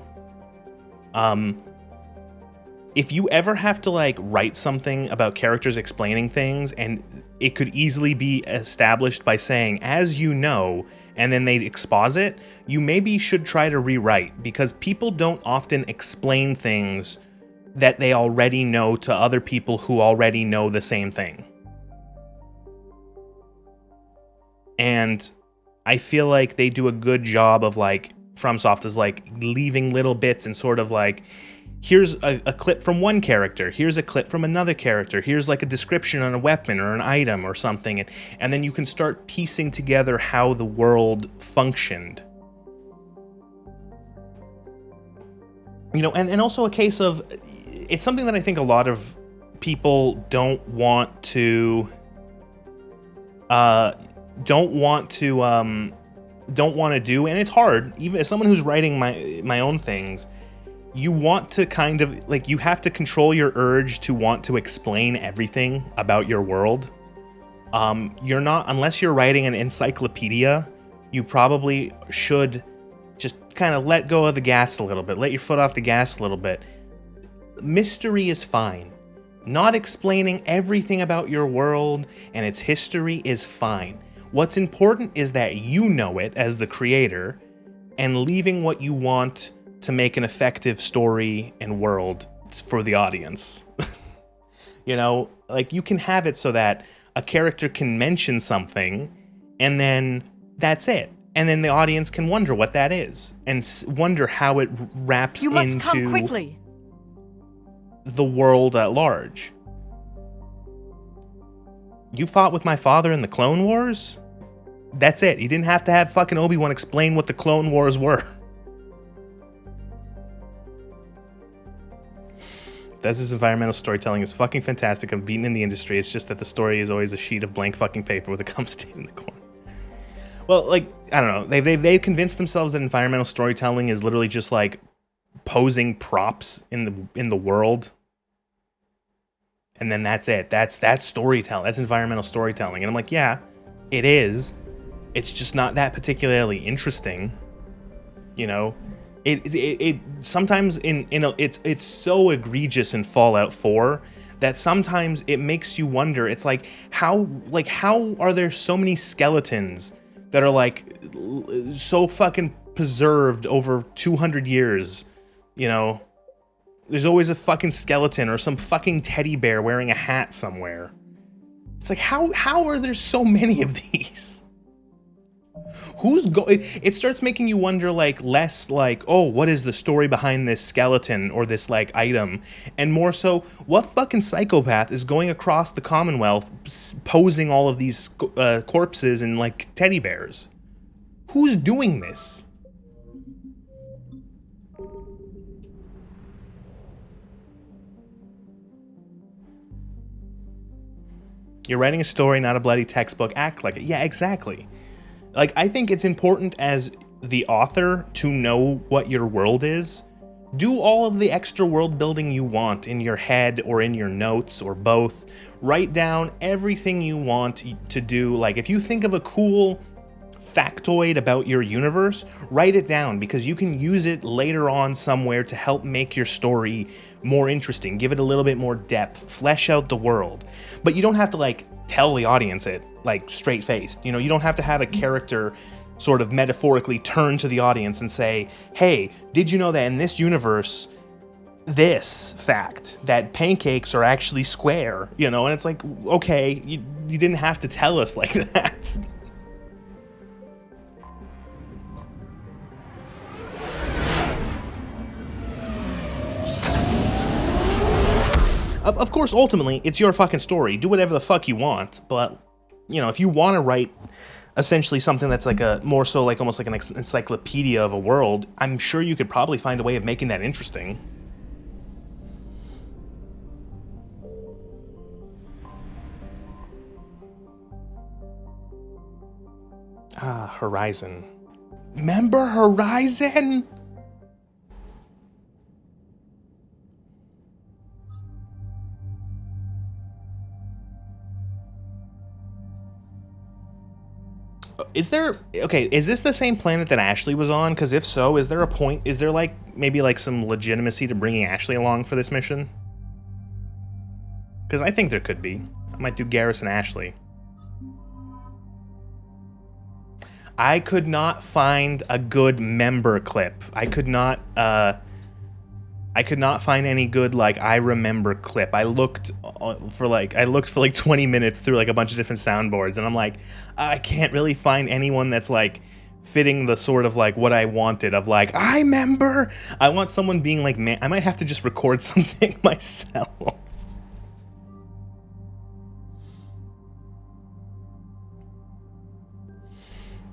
If you ever have to like write something about characters explaining things, and it could easily be established by saying, as you know, and then they exposit, you maybe should try to rewrite, because people don't often explain things that they already know to other people who already know the same thing. And I feel like they do a good job of like, FromSoft is like leaving little bits and sort of like, here's a clip from one character, here's a clip from another character, here's like a description on a weapon or an item or something, and then you can start piecing together how the world functioned. You know, and also a case of, it's something that I think a lot of people don't want to do, and it's hard, even as someone who's writing my own things. You want to kind of, like, you have to control your urge to want to explain everything about your world. You're not, unless you're writing an encyclopedia, you probably should just kind of let go of the gas a little bit, let your foot off the gas a little bit. Mystery is fine. Not explaining everything about your world and its history is fine. What's important is that you know it as the creator, and leaving what you want to make an effective story and world for the audience. You know, like you can have it so that a character can mention something and then that's it. And then the audience can wonder what that is and wonder how it wraps into... You must come quickly. the world at large. You fought with my father in the Clone Wars? That's it. You didn't have to have fucking Obi-Wan explain what the Clone Wars were. This environmental storytelling is fucking fantastic. I'm beaten in the industry. It's just that the story is always a sheet of blank fucking paper with a gum stain in the corner. Well, like, I don't know. They've convinced themselves that environmental storytelling is literally just like posing props in the world. And then that's it. That's storytelling. That's environmental storytelling. And I'm like, yeah, it is. It's just not that particularly interesting. You know, it sometimes it's so egregious in Fallout 4 that sometimes it makes you wonder. It's like how are there so many skeletons that are like so fucking preserved over 200 years, you know? There's always a fucking skeleton or some fucking teddy bear wearing a hat somewhere. It's like, how are there so many of these? It starts making you wonder, like, less like, oh, what is the story behind this skeleton or this, like, item? And more so, what fucking psychopath is going across the Commonwealth posing all of these corpses and, like, teddy bears? Who's doing this? You're writing a story, not a bloody textbook. Act like it. Yeah, exactly. Like, I think it's important as the author to know what your world is. Do all of the extra world building you want in your head or in your notes or both. Write down everything you want to do. Like, if you think of a cool factoid about your universe, write it down because you can use it later on somewhere to help make your story more interesting, give it a little bit more depth, flesh out the world. But you don't have to, like, tell the audience it, like, straight-faced. You know, you don't have to have a character sort of metaphorically turn to the audience and say, hey, did you know that in this universe, this fact, that pancakes are actually square, you know? And it's like, okay, you didn't have to tell us like that. Of course, ultimately, it's your fucking story. Do whatever the fuck you want, but, you know, if you want to write essentially something that's like a, more so like almost like an encyclopedia of a world, I'm sure you could probably find a way of making that interesting. Ah, Horizon. Remember Horizon? Is this the same planet that Ashley was on? Because if so, is there like maybe like some legitimacy to bringing Ashley along for this mission? Because I think there could be. I might do Garrus and Ashley. I could not find a good member clip. I could not find any good, like, I remember clip. I looked for like 20 minutes through like a bunch of different soundboards, and I'm like, I can't really find anyone that's like fitting the sort of like what I wanted of like, I remember. I want someone being like, man, I might have to just record something myself.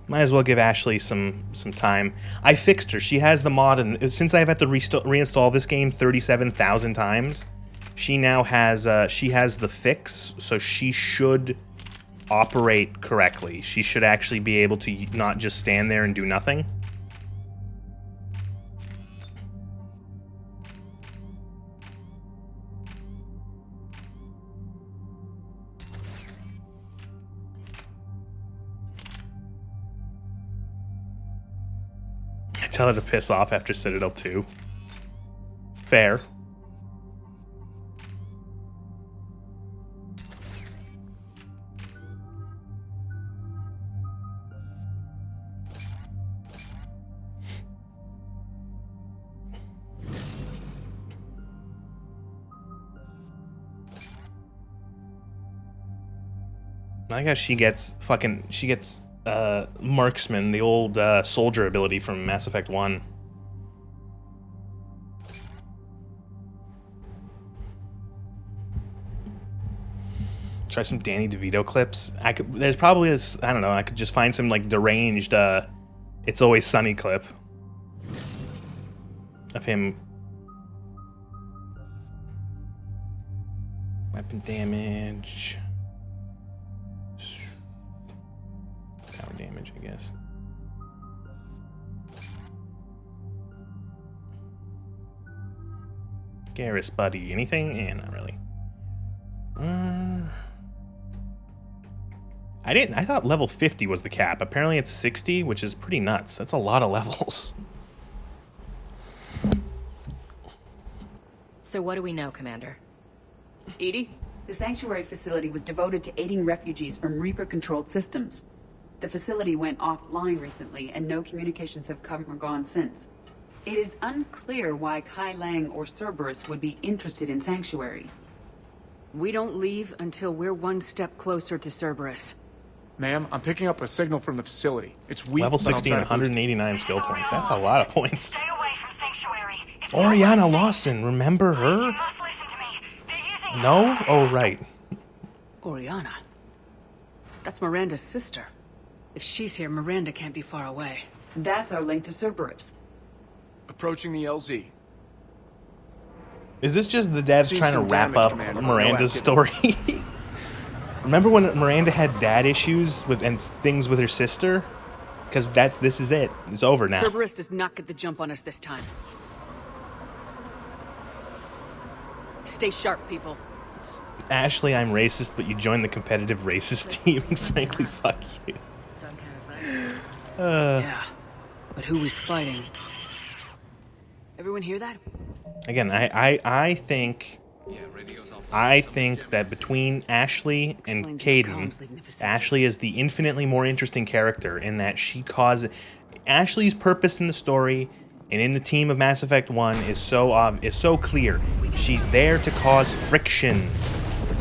Might as well give Ashley some time. I fixed her. She has the mod, and since I've had to reinstall this game 37,000 times, she now has the fix, so she should operate correctly. She should actually be able to not just stand there and do nothing. Tell her to piss off after Citadel 2. Fair. I guess she gets Marksman, the old soldier ability from Mass Effect 1. Try some Danny DeVito clips. There's probably this, I don't know, I could just find some like deranged It's Always Sunny clip of him. Weapon damage. Power damage, I guess. Garrus, buddy. Anything? Yeah, not really. I thought level 50 was the cap. Apparently it's 60, which is pretty nuts. That's a lot of levels. So what do we know, Commander? EDI, the Sanctuary facility was devoted to aiding refugees from Reaper-controlled systems. The facility went offline recently, and no communications have come or gone since. It is unclear why Kai Lang or Cerberus would be interested in Sanctuary. We don't leave until we're one step closer to Cerberus. Ma'am, I'm picking up a signal from the facility. It's weak, Level but I'll 16, try to boost it. 189 skill points. That's a lot of points. Oriana Lawson, remember her? No? Oh, right. Oriana. That's Miranda's sister. If she's here, Miranda can't be far away. That's our link to Cerberus. Approaching the LZ. Is this just the devs Seen trying to some wrap damage, up Commander. Miranda's No story? Remember when Miranda had dad issues with and things with her sister? Because this is it. It's over now. Cerberus does not get the jump on us this time. Stay sharp, people. Ashley, I'm racist, but you joined the competitive racist team, and frankly, fuck you. Yeah, but who was fighting? Everyone hear that? Again, I think that between Ashley and Caden, Ashley is the infinitely more interesting character in that she causes... Ashley's purpose in the story and in the team of Mass Effect 1 is so clear. She's there to cause friction.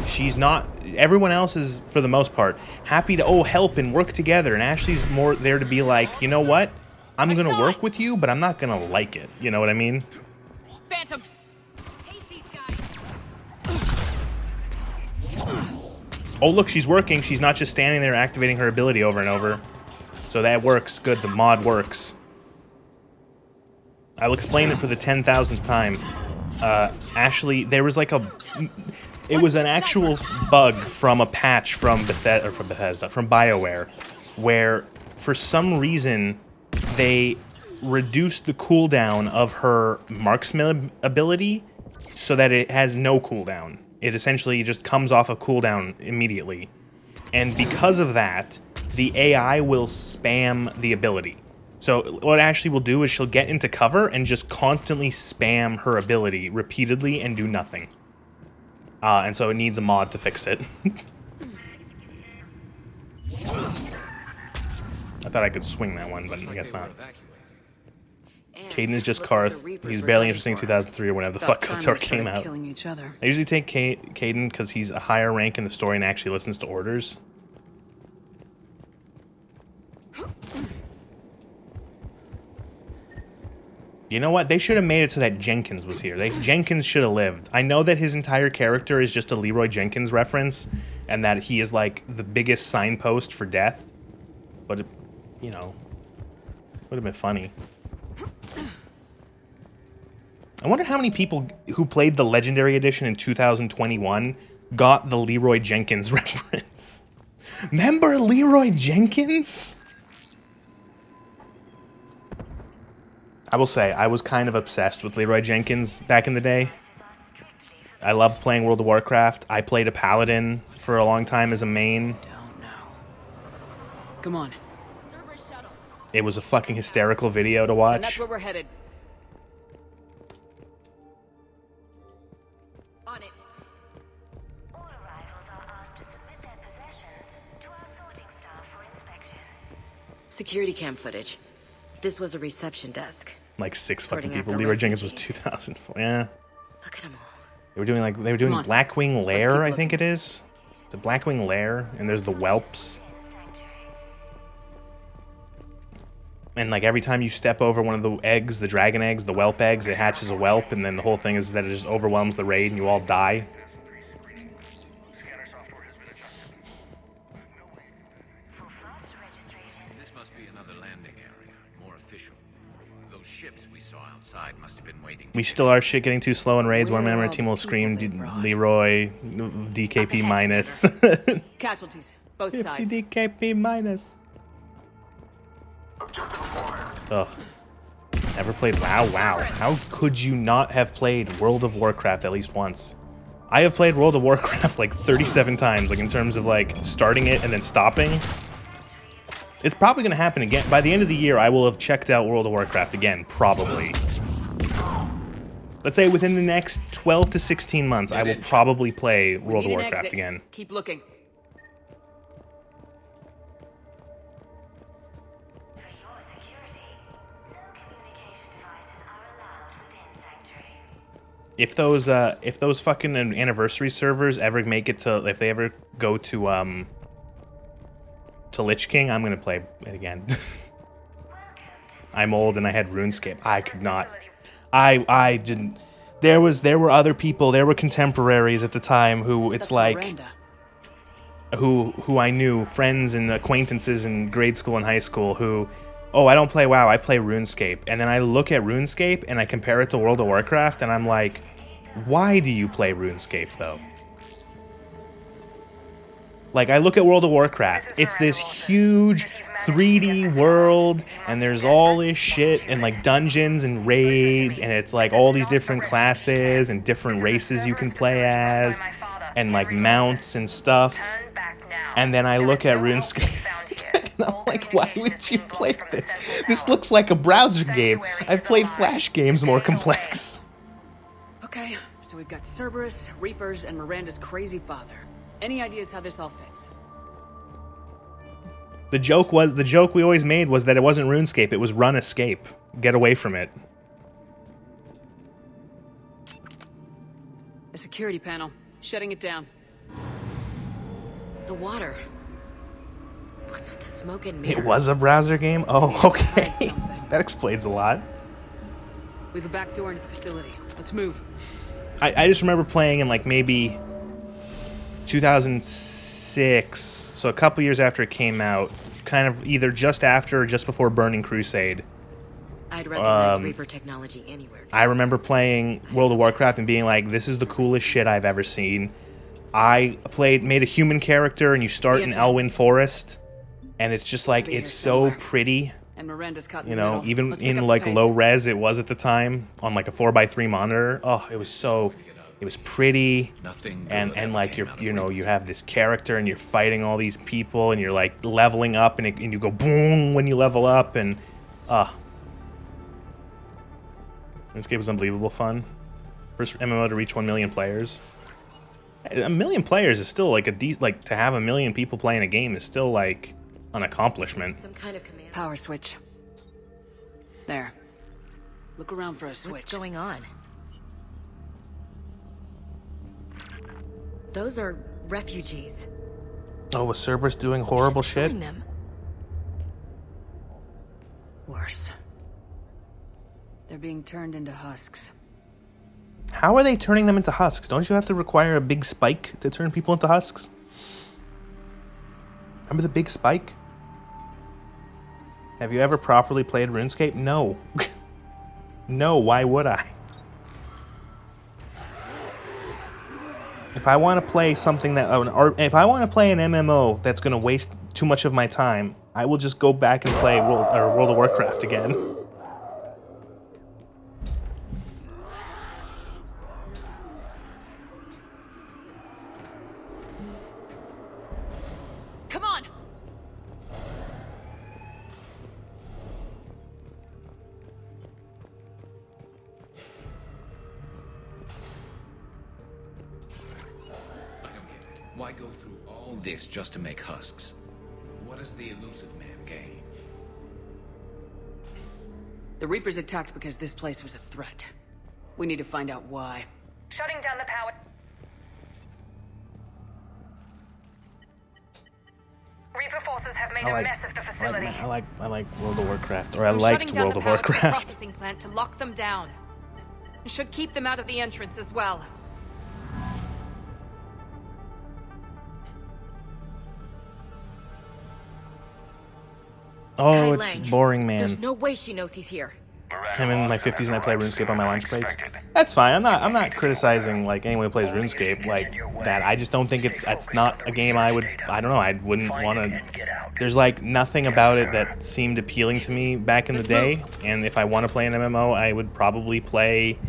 She's not... Everyone else is, for the most part, happy to, help and work together, and Ashley's more there to be like, you know what? I'm gonna work with you, but I'm not gonna like it. You know what I mean? Phantoms! Oh, look, she's working. She's not just standing there activating her ability over and over. So that works. Good, the mod works. I'll explain it for the 10,000th time. Ashley, there was like it was an actual bug from a patch from Bethesda, from BioWare, where for some reason they reduced the cooldown of her marksman ability so that it has no cooldown. It essentially just comes off a cooldown immediately. And because of that, the AI will spam the ability. So what Ashley will do is she'll get into cover and just constantly spam her ability repeatedly and do nothing. And so it needs a mod to fix it. I thought I could swing that one, but I guess not. Caden is just Karth. He was barely interesting in 2003 or whenever the fuck KOTOR came out. I usually take Caden because he's a higher rank in the story and actually listens to orders. You know what? They should have made it so that Jenkins was here. Jenkins should have lived. I know that his entire character is just a Leroy Jenkins reference and that he is like the biggest signpost for death. But, you know, would have been funny. I wonder how many people who played the Legendary Edition in 2021 got the Leroy Jenkins reference. Remember Leroy Jenkins? I will say, I was kind of obsessed with Leroy Jenkins back in the day. I loved playing World of Warcraft. I played a paladin for a long time as a main. Come on. It was a fucking hysterical video to watch. And that's where we're headed. On it. Security cam footage. This was a reception desk. Like 6 fucking Sorting out people. the Leroy Jenkins was 2004. Yeah. Look at them all. They were doing Blackwing Lair, I think it is. It's a Blackwing Lair, and there's the whelps. And like every time you step over one of the eggs, the dragon eggs, the whelp eggs, it hatches a whelp, and then the whole thing is that it just overwhelms the raid and you all die. the landing area, more official. Those ships we saw outside must have been waiting. We still are shit getting too slow in raids. One member of our team will scream Leroy, DKP minus. Casualties, both 50 sides. DKP minus. Ugh. Never played WoW. How could you not have played World of Warcraft at least once? I have played World of Warcraft like 37 times, like in terms of like starting it and then stopping. It's probably going to happen again. By the end of the year, I will have checked out World of Warcraft again, probably. Let's say within the next 12 to 16 months, I will probably play World of Warcraft again. Keep looking. If those fucking anniversary servers ever make it to, if they ever go to Lich King, I'm gonna play it again. I'm old and I had RuneScape. I could not. I didn't. There were other people. There were contemporaries at the time who it's like, who I knew, friends and acquaintances in grade school and high school who, oh, I don't play WoW, I play RuneScape. And then I look at RuneScape and I compare it to World of Warcraft and I'm like, why do you play RuneScape though? Like, I look at World of Warcraft, it's this huge 3D world, and there's all this shit, and like dungeons and raids, and it's like all these different classes and different races you can play as, and like mounts and stuff. And then I look at RuneScape, and I'm like, why would you play this? This looks like a browser game. I've played Flash games more complex. Okay, so we've got Cerberus, Reapers, and Miranda's crazy father. Any ideas how this all fits? The joke we always made was that it wasn't RuneScape, it was Run Escape. Get away from it. A security panel. Shutting it down. The water. What's with the smoke and mirrors? It was a browser game? Oh, okay. That explains a lot. We have a back door into the facility. Let's move. I just remember playing in like maybe 2006, so a couple years after it came out, kind of either just after or just before Burning Crusade. I'd recognize Reaper technology anywhere. I remember playing World of Warcraft and being like, this is the coolest shit I've ever seen. I made a human character, and you start in Elwyn Forest, and it's just like, it's so pretty. And Miranda's caught in You the know, middle. even Let's pick in up the like pace. low res it was at the time, on like a 4x3 monitor. Oh, it was pretty. And like you have this character and you're fighting all these people and you're like leveling up and you go boom when you level up and RuneScape was unbelievable fun. First MMO to reach 1 million players. 1 million players is still like to have 1 million people playing a game is still like an accomplishment. Some kind of command. Power switch. There. Look around for a switch. What's going on? Those are refugees. Oh, was Cerberus doing horrible shit? Them. Worse. They're being turned into husks. How are they turning them into husks? Don't you have to require a big spike to turn people into husks? Remember the big spike? Have you ever properly played RuneScape? No. No, why would I? If I want to play something that, or if I want to play an MMO that's going to waste too much of my time, I will just go back and play World of Warcraft again. Come on! Why go through all this just to make husks? What does the elusive man gain? The Reapers attacked because this place was a threat. We need to find out why. Shutting down the power. Reaper forces have made a mess of the facility. I like World of Warcraft, or I liked World of Warcraft. Processing plant to lock them down. It should keep them out of the entrance as well. Oh, Kai it's Lang. boring, man. There's no way she knows he's here. I'm in my 50s and I play RuneScape on my lunch breaks. That's fine. I'm not criticizing like anyone who plays RuneScape like that. I just don't think it's not a game I don't know, I wouldn't want to. There's like nothing about it that seemed appealing to me back in the day, and if I want to play an MMO, I would probably play.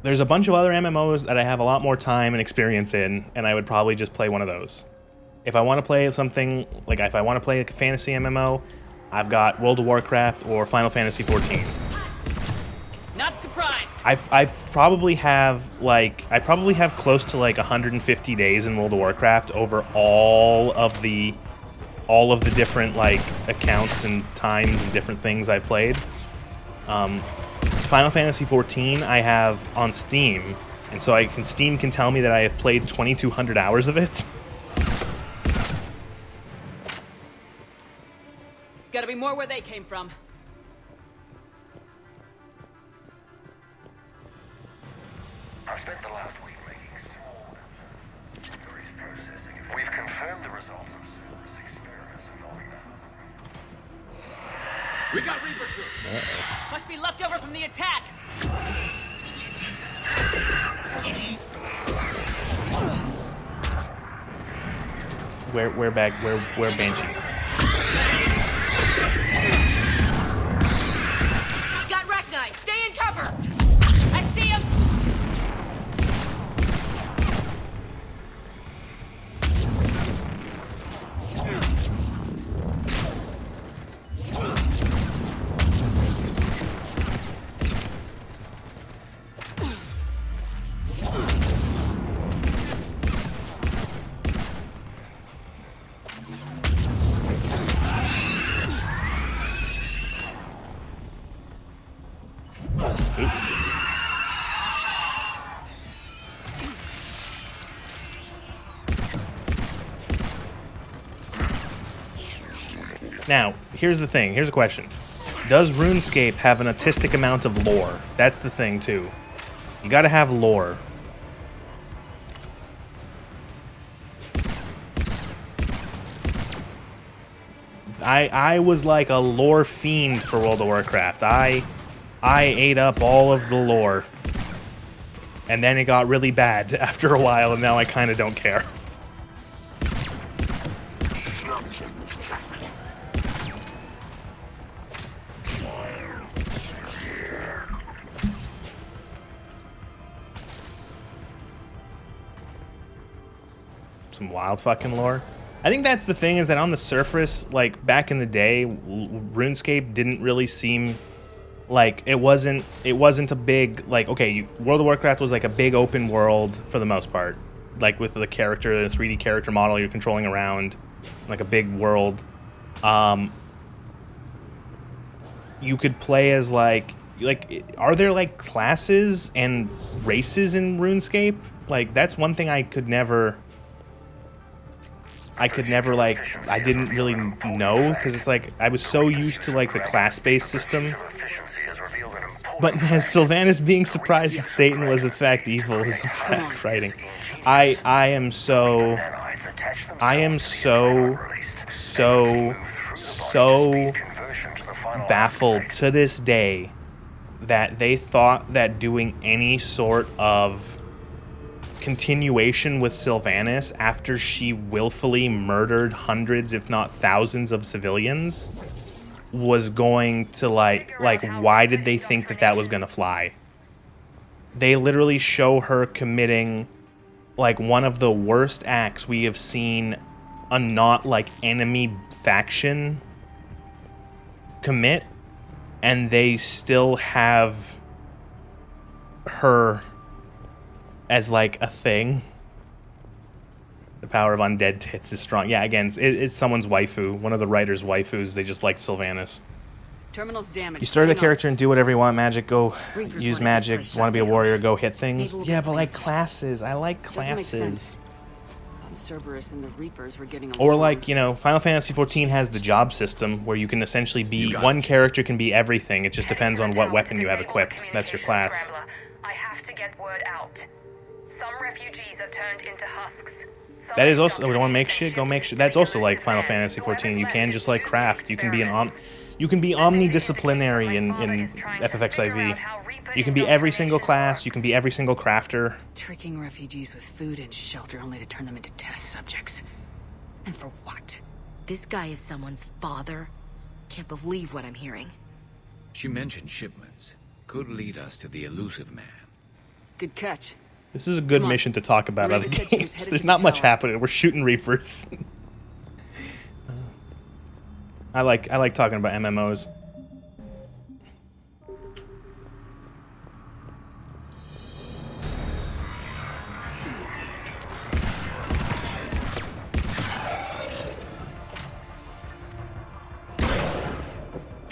There's a bunch of other MMOs that I have a lot more time and experience in, and I would probably just play one of those. If I want to play something like if I want to play a fantasy MMO, I've got World of Warcraft or Final Fantasy XIV. Not surprised. I probably have close to like 150 days in World of Warcraft over all of the different like accounts and times and different things I've played. Final Fantasy XIV I have on Steam, and so Steam can tell me that I have played 2,200 hours of it. Gotta be more where they came from. I've spent the last week making small memories processing. We've confirmed the results of Cerberus experiments involving that. We got Reaper troops. Must be left over from the attack. Where Banshee? Got Rachni! Stay in cover! I see him! Now, here's the thing. Here's a question. Does RuneScape have an autistic amount of lore? That's the thing, too. You gotta have lore. I was like a lore fiend for World of Warcraft. I ate up all of the lore. And then it got really bad after a while, and now I kind of don't care. Some wild fucking lore. I think that's the thing, is that on the surface, like back in the day, RuneScape didn't really seem like it wasn't a big like World of Warcraft was like a big open world for the most part, like with the 3D character model you're controlling around, like a big world. You could play as like are there like classes and races in RuneScape? Like that's one thing I didn't really know, because it's like I was so used to like the class-based system. But as Sylvanas being surprised that Satan was in fact evil is writing. I am so baffled to this day that they thought that doing any sort of continuation with Sylvanas after she willfully murdered hundreds, if not thousands, of civilians was going to like why did they think that was gonna fly? They literally show her committing like one of the worst acts we have seen a not like enemy faction commit, and they still have her as like a thing. The power of undead tits is strong. Yeah, again, it's someone's waifu, one of the writer's waifus. They just like Sylvanas. Terminal's damaged. You start a character and do whatever you want. Magic, go use magic. Want to be a warrior, go hit things. Yeah, but like classes. I like classes. Cerberus and the Reapers were getting or like, Final Fantasy XIV has the job system where you can essentially be one character can be everything. It just depends on what weapon you have equipped. That's your class. I have to get word out. Some refugees are turned into husks. That is also, we don't want to make shit, go make shit. That's also like Final Fantasy 14. You can just like craft. You can be omnidisciplinary in FFXIV. You can be every single class. You can be every single crafter. Tricking refugees with food and shelter only to turn them into test subjects. And for what? This guy is someone's father. Can't believe what I'm hearing. She mentioned shipments. Could lead us to the elusive man. Good catch. This is a good mission to talk about other games. There's not much happening. We're shooting Reapers. I like talking about MMOs.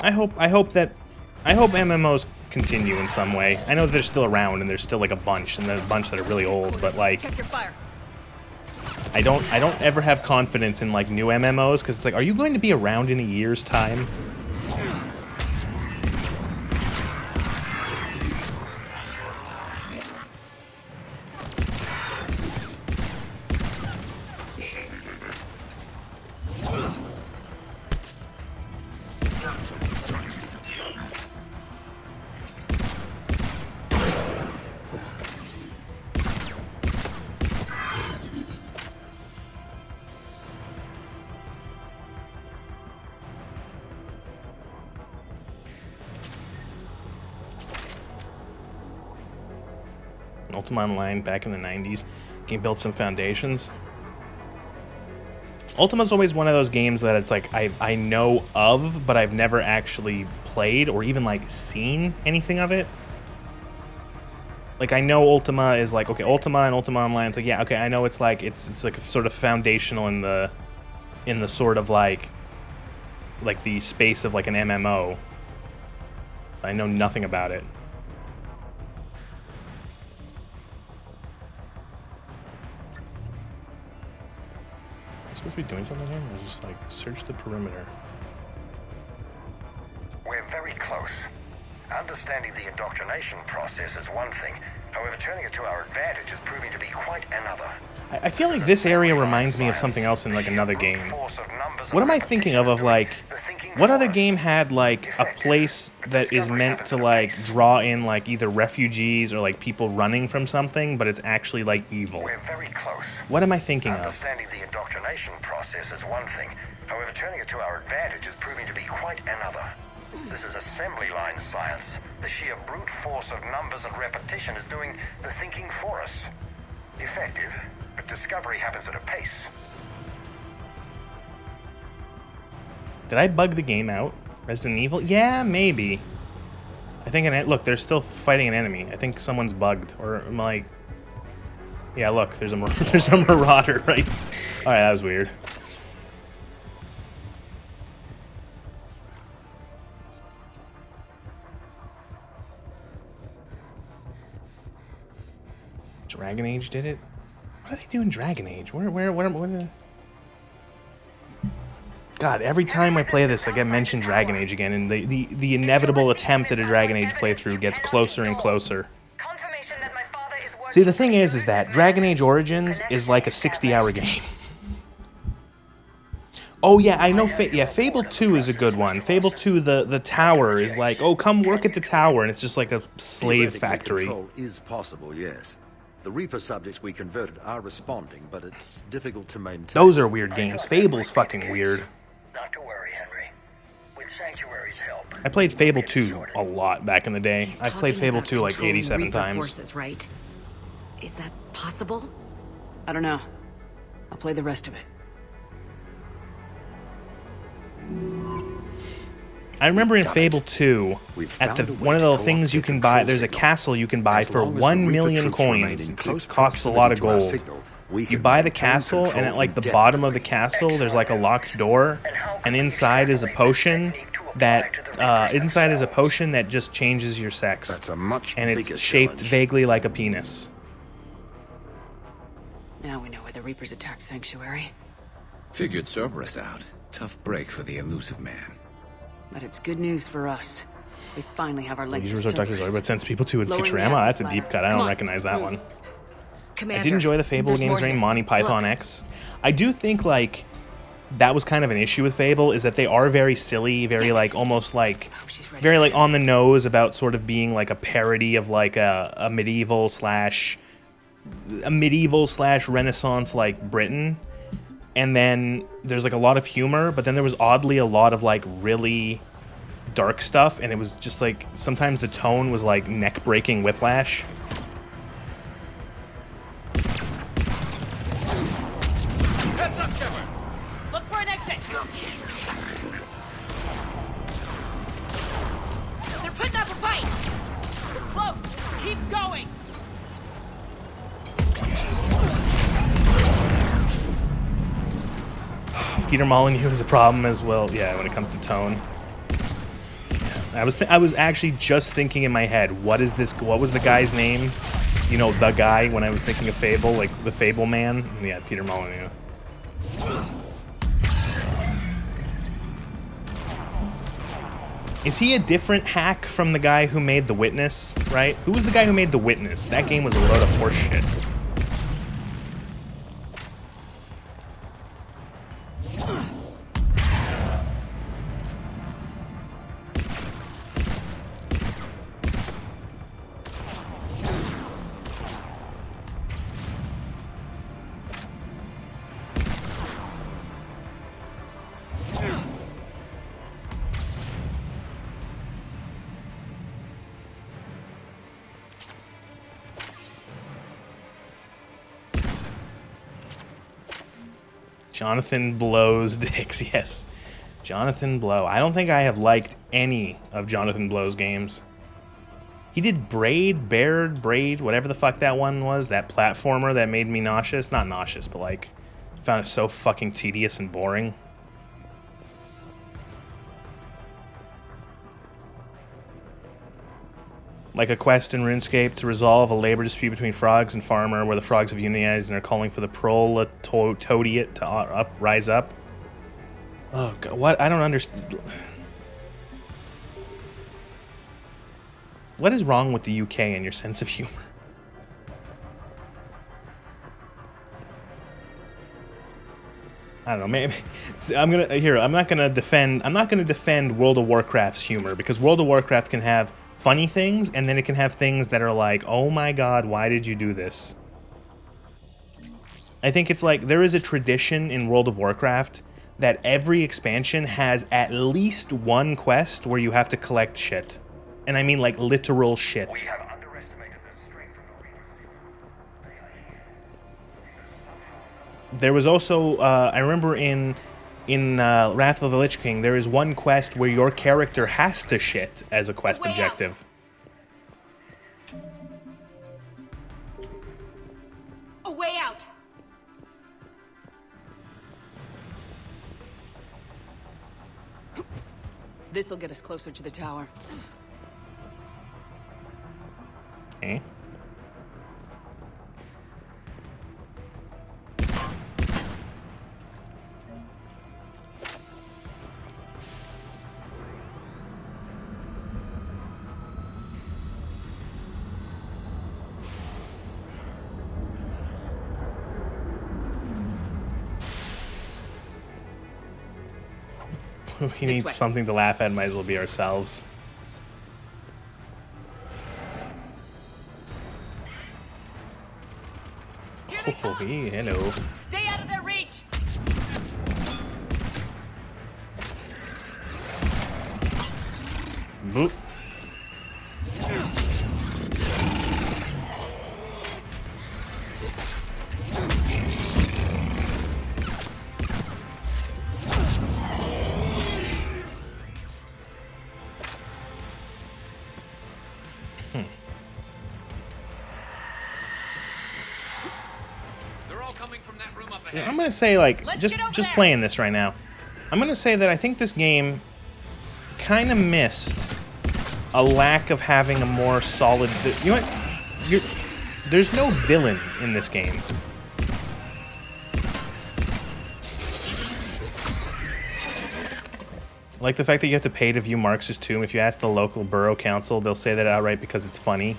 I hope MMOs continue in some way. I know they're still around and there's still like a bunch, and there's a bunch that are really old, but like I don't ever have confidence in like new MMOs because it's like, are you going to be around in a year's time? Ultima Online back in the 90s. Game built some foundations. Ultima's always one of those games that it's like I know of, but I've never actually played or even like seen anything of it. Like I know Ultima is like, okay, Ultima and Ultima Online, it's like, yeah, okay, I know it's like it's like sort of foundational in the sort of like the space of like an MMO. I know nothing about it. Supposed to be doing something here? Or just like search the perimeter? We're very close. Understanding the indoctrination process is one thing. However, turning it to our advantage is proving to be quite another. I feel like this area reminds me of something else in like another game. What am I thinking of like, what other game had like a place that is meant to like draw in like either refugees or like people running from something, but it's actually like evil? We're very close. What am I thinking of? Understanding the indoctrination process is one thing. However, turning it to our advantage is proving to be quite another. This is assembly line science. The sheer brute force of numbers and repetition is doing the thinking for us. Effective, but discovery happens at a pace. Did I bug the game out? Resident Evil? Yeah, maybe. I think, look, they're still fighting an enemy. I think someone's bugged, or am I... Yeah, look, there's a marauder, right? Alright, that was weird. Dragon Age did it? What do they do in Dragon Age? What God, every time I play this, I get mentioned Dragon Age again, and the inevitable attempt at a Dragon Age playthrough gets closer and closer. See, the thing is that Dragon Age Origins is like a 60-hour game. Oh yeah, I know. Fable 2 is a good one. Fable 2, the tower is like, oh, come work at the tower, and it's just like a slave factory. Control is possible, yes. The Reaper subjects we converted are responding, but it's difficult to maintain. Those are weird games. Fable's fucking weird. Not to worry, Henry. With Sanctuary's help. I played Fable 2 a lot back in the day. I played Fable 2 like 87 times. Forces, right? Is that possible? I don't know. I'll play the rest of it. I remember in Fable 2, at one of the things you can buy, there's a castle you can buy for 1 million coins. It costs a lot of gold. You buy the castle, and at like the bottom of the castle, there's like a locked door, and inside is a potion that just changes your sex. That's a much and it's bigger shaped challenge. vaguely like a penis. Now we know where the Reapers attacked Sanctuary. Figured Cerberus out. Tough break for the elusive man. But it's good news for us. We finally have our leg to These resort doctors Cerberus. but sends people to in Lowering the Futurama. That's access a deep ladder. cut. I Come don't on, recognize that move. one. Commander, I did enjoy the Fable there's games more during here. Monty Python Look. X. I do think, like, that was kind of an issue with Fable, is that they are very silly, very, like, almost, like, very, like, on the nose about sort of being, like, a parody of, like, a medieval slash Renaissance, like, Britain. And then there's, like, a lot of humor, but then there was oddly a lot of, like, really dark stuff, and it was just, like, sometimes the tone was, like, neck-breaking whiplash. Heads up, Shepard! Look for an exit! They're putting up a fight! We're close! Keep going! Peter Molyneux is a problem as well. Yeah, when it comes to tone. Yeah. I was actually just thinking in my head, what is this? What was the guy's name? You know, the guy when I was thinking of Fable, like the Fable man. Yeah, Peter Molyneux. Is he a different hack from the guy who made The Witness? Right? Who was the guy who made The Witness? That game was a load of horse shit. Jonathan Blow's dicks, yes. Jonathan Blow. I don't think I have liked any of Jonathan Blow's games. He did Braid, whatever the fuck that one was, that platformer that made me nauseous. Not nauseous, but like, I found it so fucking tedious and boring. Like a quest in RuneScape to resolve a labor dispute between frogs and farmer, where the frogs have unionized and are calling for the proletariat to rise up. Oh god, what? I don't understand. What is wrong with the UK and your sense of humor? I don't know. Maybe I'm not gonna defend World of Warcraft's humor, because World of Warcraft can have funny things, and then it can have things that are like, oh my god, why did you do this? I think it's like, there is a tradition in World of Warcraft that every expansion has at least one quest where you have to collect shit. And I mean like literal shit. We have underestimated the strength of the There was also, I remember in Wrath of the Lich King, there is one quest where your character has to shit as a quest objective. A way out! This'll get us closer to the tower. Okay. We need something to laugh at, might as well be ourselves. Oh, hey, hello. Stay out of their reach! Boop. I'm gonna say, like, just playing this right now, I'm gonna say that I think this game kind of missed a lack of having a more solid. You know what? There's no villain in this game. Like the fact that you have to pay to view Marx's tomb. If you ask the local borough council, they'll say that outright because it's funny.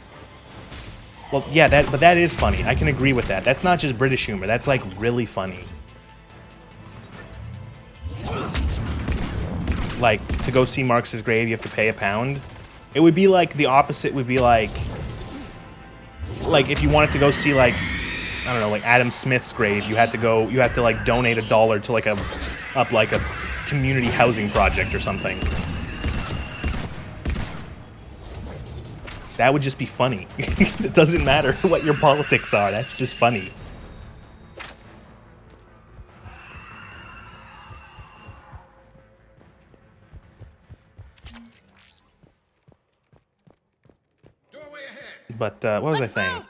Well, yeah, but that is funny. I can agree with that. That's not just British humor. That's like really funny. Like, to go see Marx's grave, you have to pay £1. It would be like the opposite. Would be like if you wanted to go see like, I don't know, like Adam Smith's grave, you had to like donate $1 to like a community housing project or something. That would just be funny. It doesn't matter what your politics are. That's just funny. But what was I saying?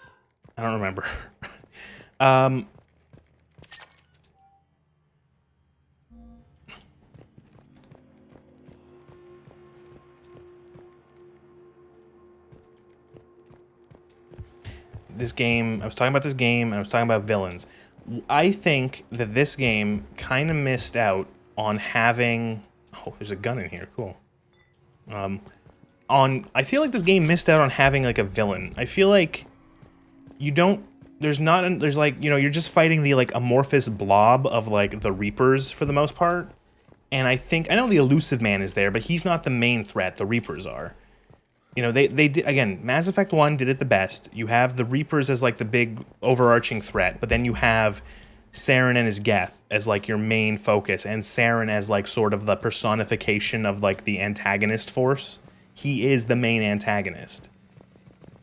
I don't remember. This game, I was talking about this game, and I was talking about villains. I think that this game kind of missed out on having... Oh, there's a gun in here, cool. I feel like this game missed out on having, like, a villain. I feel like you don't... There's like, you know, you're just fighting the, like, amorphous blob of, like, the Reapers for the most part. And I know the Elusive Man is there, but he's not the main threat. The Reapers are. You know, they did, again, Mass Effect 1 did it the best. You have the Reapers as, like, the big overarching threat, but then you have Saren and his Geth as, like, your main focus, and Saren as, like, sort of the personification of, like, the antagonist force. He is the main antagonist.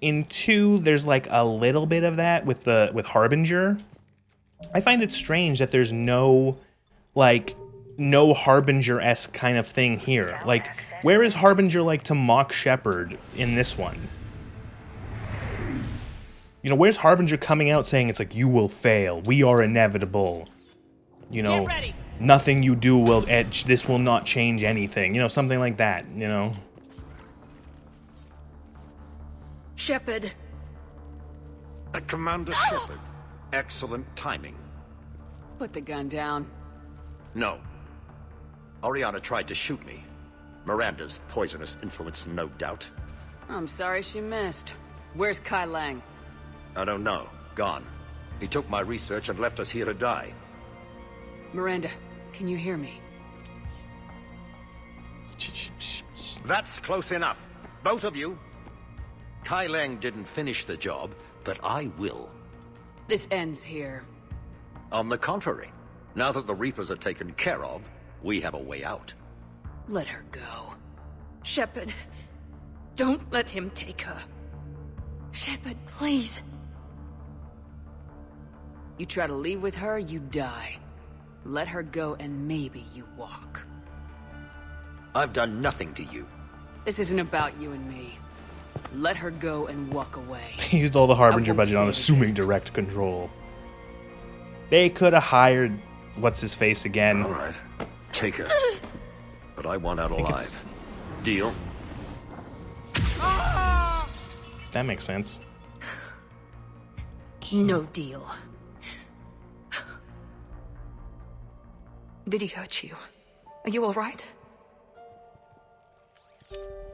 In 2, there's, like, a little bit of that with Harbinger. I find it strange that there's no Harbinger-esque kind of thing here. Like, where is Harbinger, like, to mock Shepard in this one? You know, where's Harbinger coming out saying it's like, you will fail, we are inevitable, you know, nothing you do will edge, this will not change anything, you know, something like that, you know? Shepard. Commander Shepard. Excellent timing. Put the gun down. No. Oriana tried to shoot me. Miranda's poisonous influence, no doubt. I'm sorry she missed. Where's Kai Lang? I don't know. Gone. He took my research and left us here to die. Miranda, can you hear me? That's close enough. Both of you. Kai Lang didn't finish the job, but I will. This ends here. On the contrary. Now that the Reapers are taken care of, we have a way out. Let her go. Shepard, don't let him take her. Shepard, please. You try to leave with her, you die. Let her go and maybe you walk. I've done nothing to you. This isn't about you and me. Let her go and walk away. He used all the Harbinger budget on assuming direct control. They could have hired what's-his-face again. All right. Take her. But I want out alive. Deal? That makes sense. No deal. Did he hurt you? Are you all right?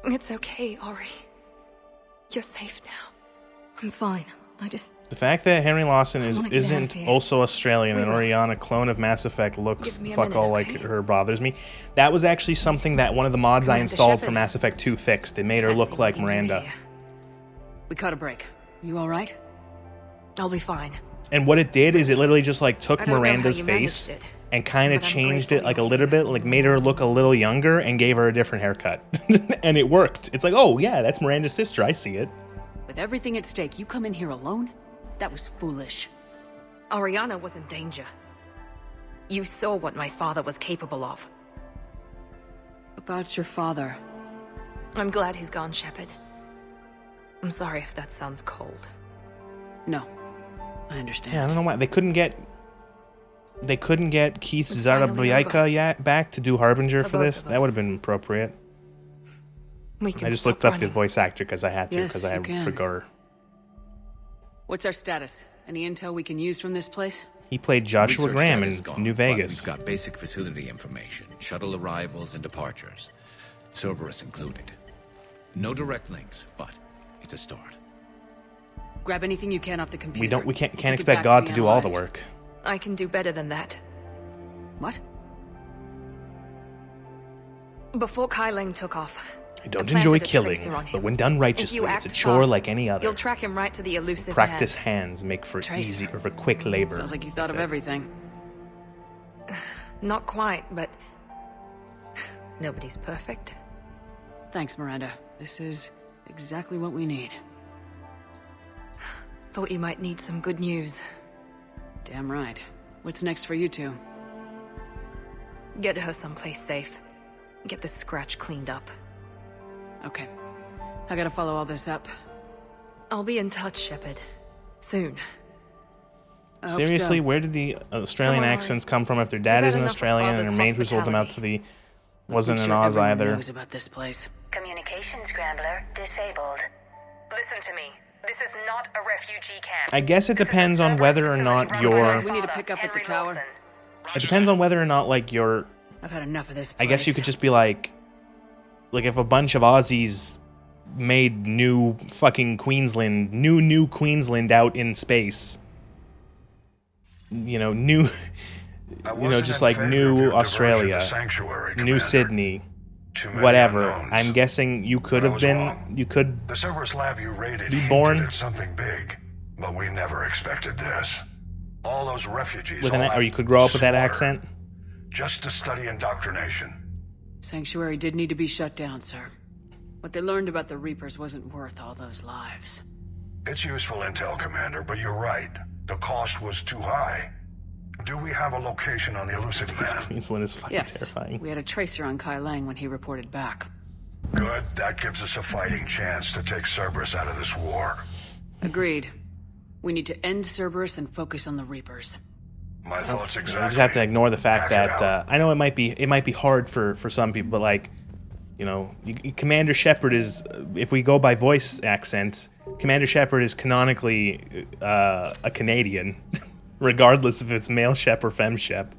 It's okay, Ori. You're safe now. I'm fine. The fact that Henry Lawson isn't also Australian and Oriana, clone of Mass Effect, looks fuck all like her bothers me. That was actually something that one of the mods I installed for Mass Effect 2 fixed. It made her look like Miranda. We caught a break. You all right? I'll be fine. And what it did is it literally just like took Miranda's face and kind of changed it like a little bit, like made her look a little younger and gave her a different haircut. And it worked. It's like, oh yeah, that's Miranda's sister. I see it. With everything at stake, you come in here alone? That was foolish. Oriana was in danger. You saw what my father was capable of. About your father. I'm glad he's gone, Shepard. I'm sorry if that sounds cold. No, I understand. Yeah, I don't know why they couldn't get Keith Zarabiaika back to do Harbinger for this. That would have been appropriate. I just looked up the voice actor because I had to, because I forgot. What's our status? Any intel we can use from this place? He played Joshua Graham in New Vegas. We've got basic facility information, shuttle arrivals and departures, Cerberus included. No direct links, but it's a start. Grab anything you can off the computer. We can't Take it expect back God be to do all the analyzed. work. I can do better than that. What? Before Kaileng took off, I don't I planted enjoy a killing, tracer on but him. when done If righteously, you it's act a chore fast, like any other. you'll track him right to the elusive Practice man. hands make for Tracer. easy or for quick labor. Sounds like you thought That's of it. everything. Not quite, but nobody's perfect. Thanks, Miranda. This is exactly what we need. Thought you might need some good news. Damn right. What's next for you two? Get her someplace safe. Get the scratch cleaned up. Okay. I gotta follow all this up. I'll be in touch, Shepard. Soon. I hope Seriously, so. where did the Australian Come on, accents come from if their dad We've is had an enough of Australian and father's her maid who sold them out to the wasn't Make an sure Oz everyone either? knows about this place. Communication scrambler disabled. Listen to me. This is not a refugee camp. I guess it depends on whether or not We need to pick up at the tower. It depends on whether or not like you're. I've had enough of this place. I guess you could just be like if a bunch of Aussies made new fucking Queensland, new Queensland out in space. You know, new. You know, just like new Australia, new Sydney, whatever. I'm guessing you could have been. You could. The Cerberus lab you raided be hinted born at something big, but we never expected this. All those refugees, with all an, that or you could grow up with that slaughter, accent. just to study indoctrination. Sanctuary did need to be shut down, sir. What they learned about the Reapers wasn't worth all those lives. It's useful intel, Commander, but you're right. The cost was too high. Do we have a location on the elusive man? Queensland is fucking Yes, terrifying. we had a tracer on Kaileng when he reported back. Good. That gives us a fighting chance to take Cerberus out of this war. Agreed. We need to end Cerberus and focus on the Reapers. My thoughts You exactly. just have to ignore the fact Back it that I know it might be hard for some people, but like, you know, Commander Shepard is, if we go by voice accent, Commander Shepard is canonically a Canadian, regardless if it's male Shep or fem Shep.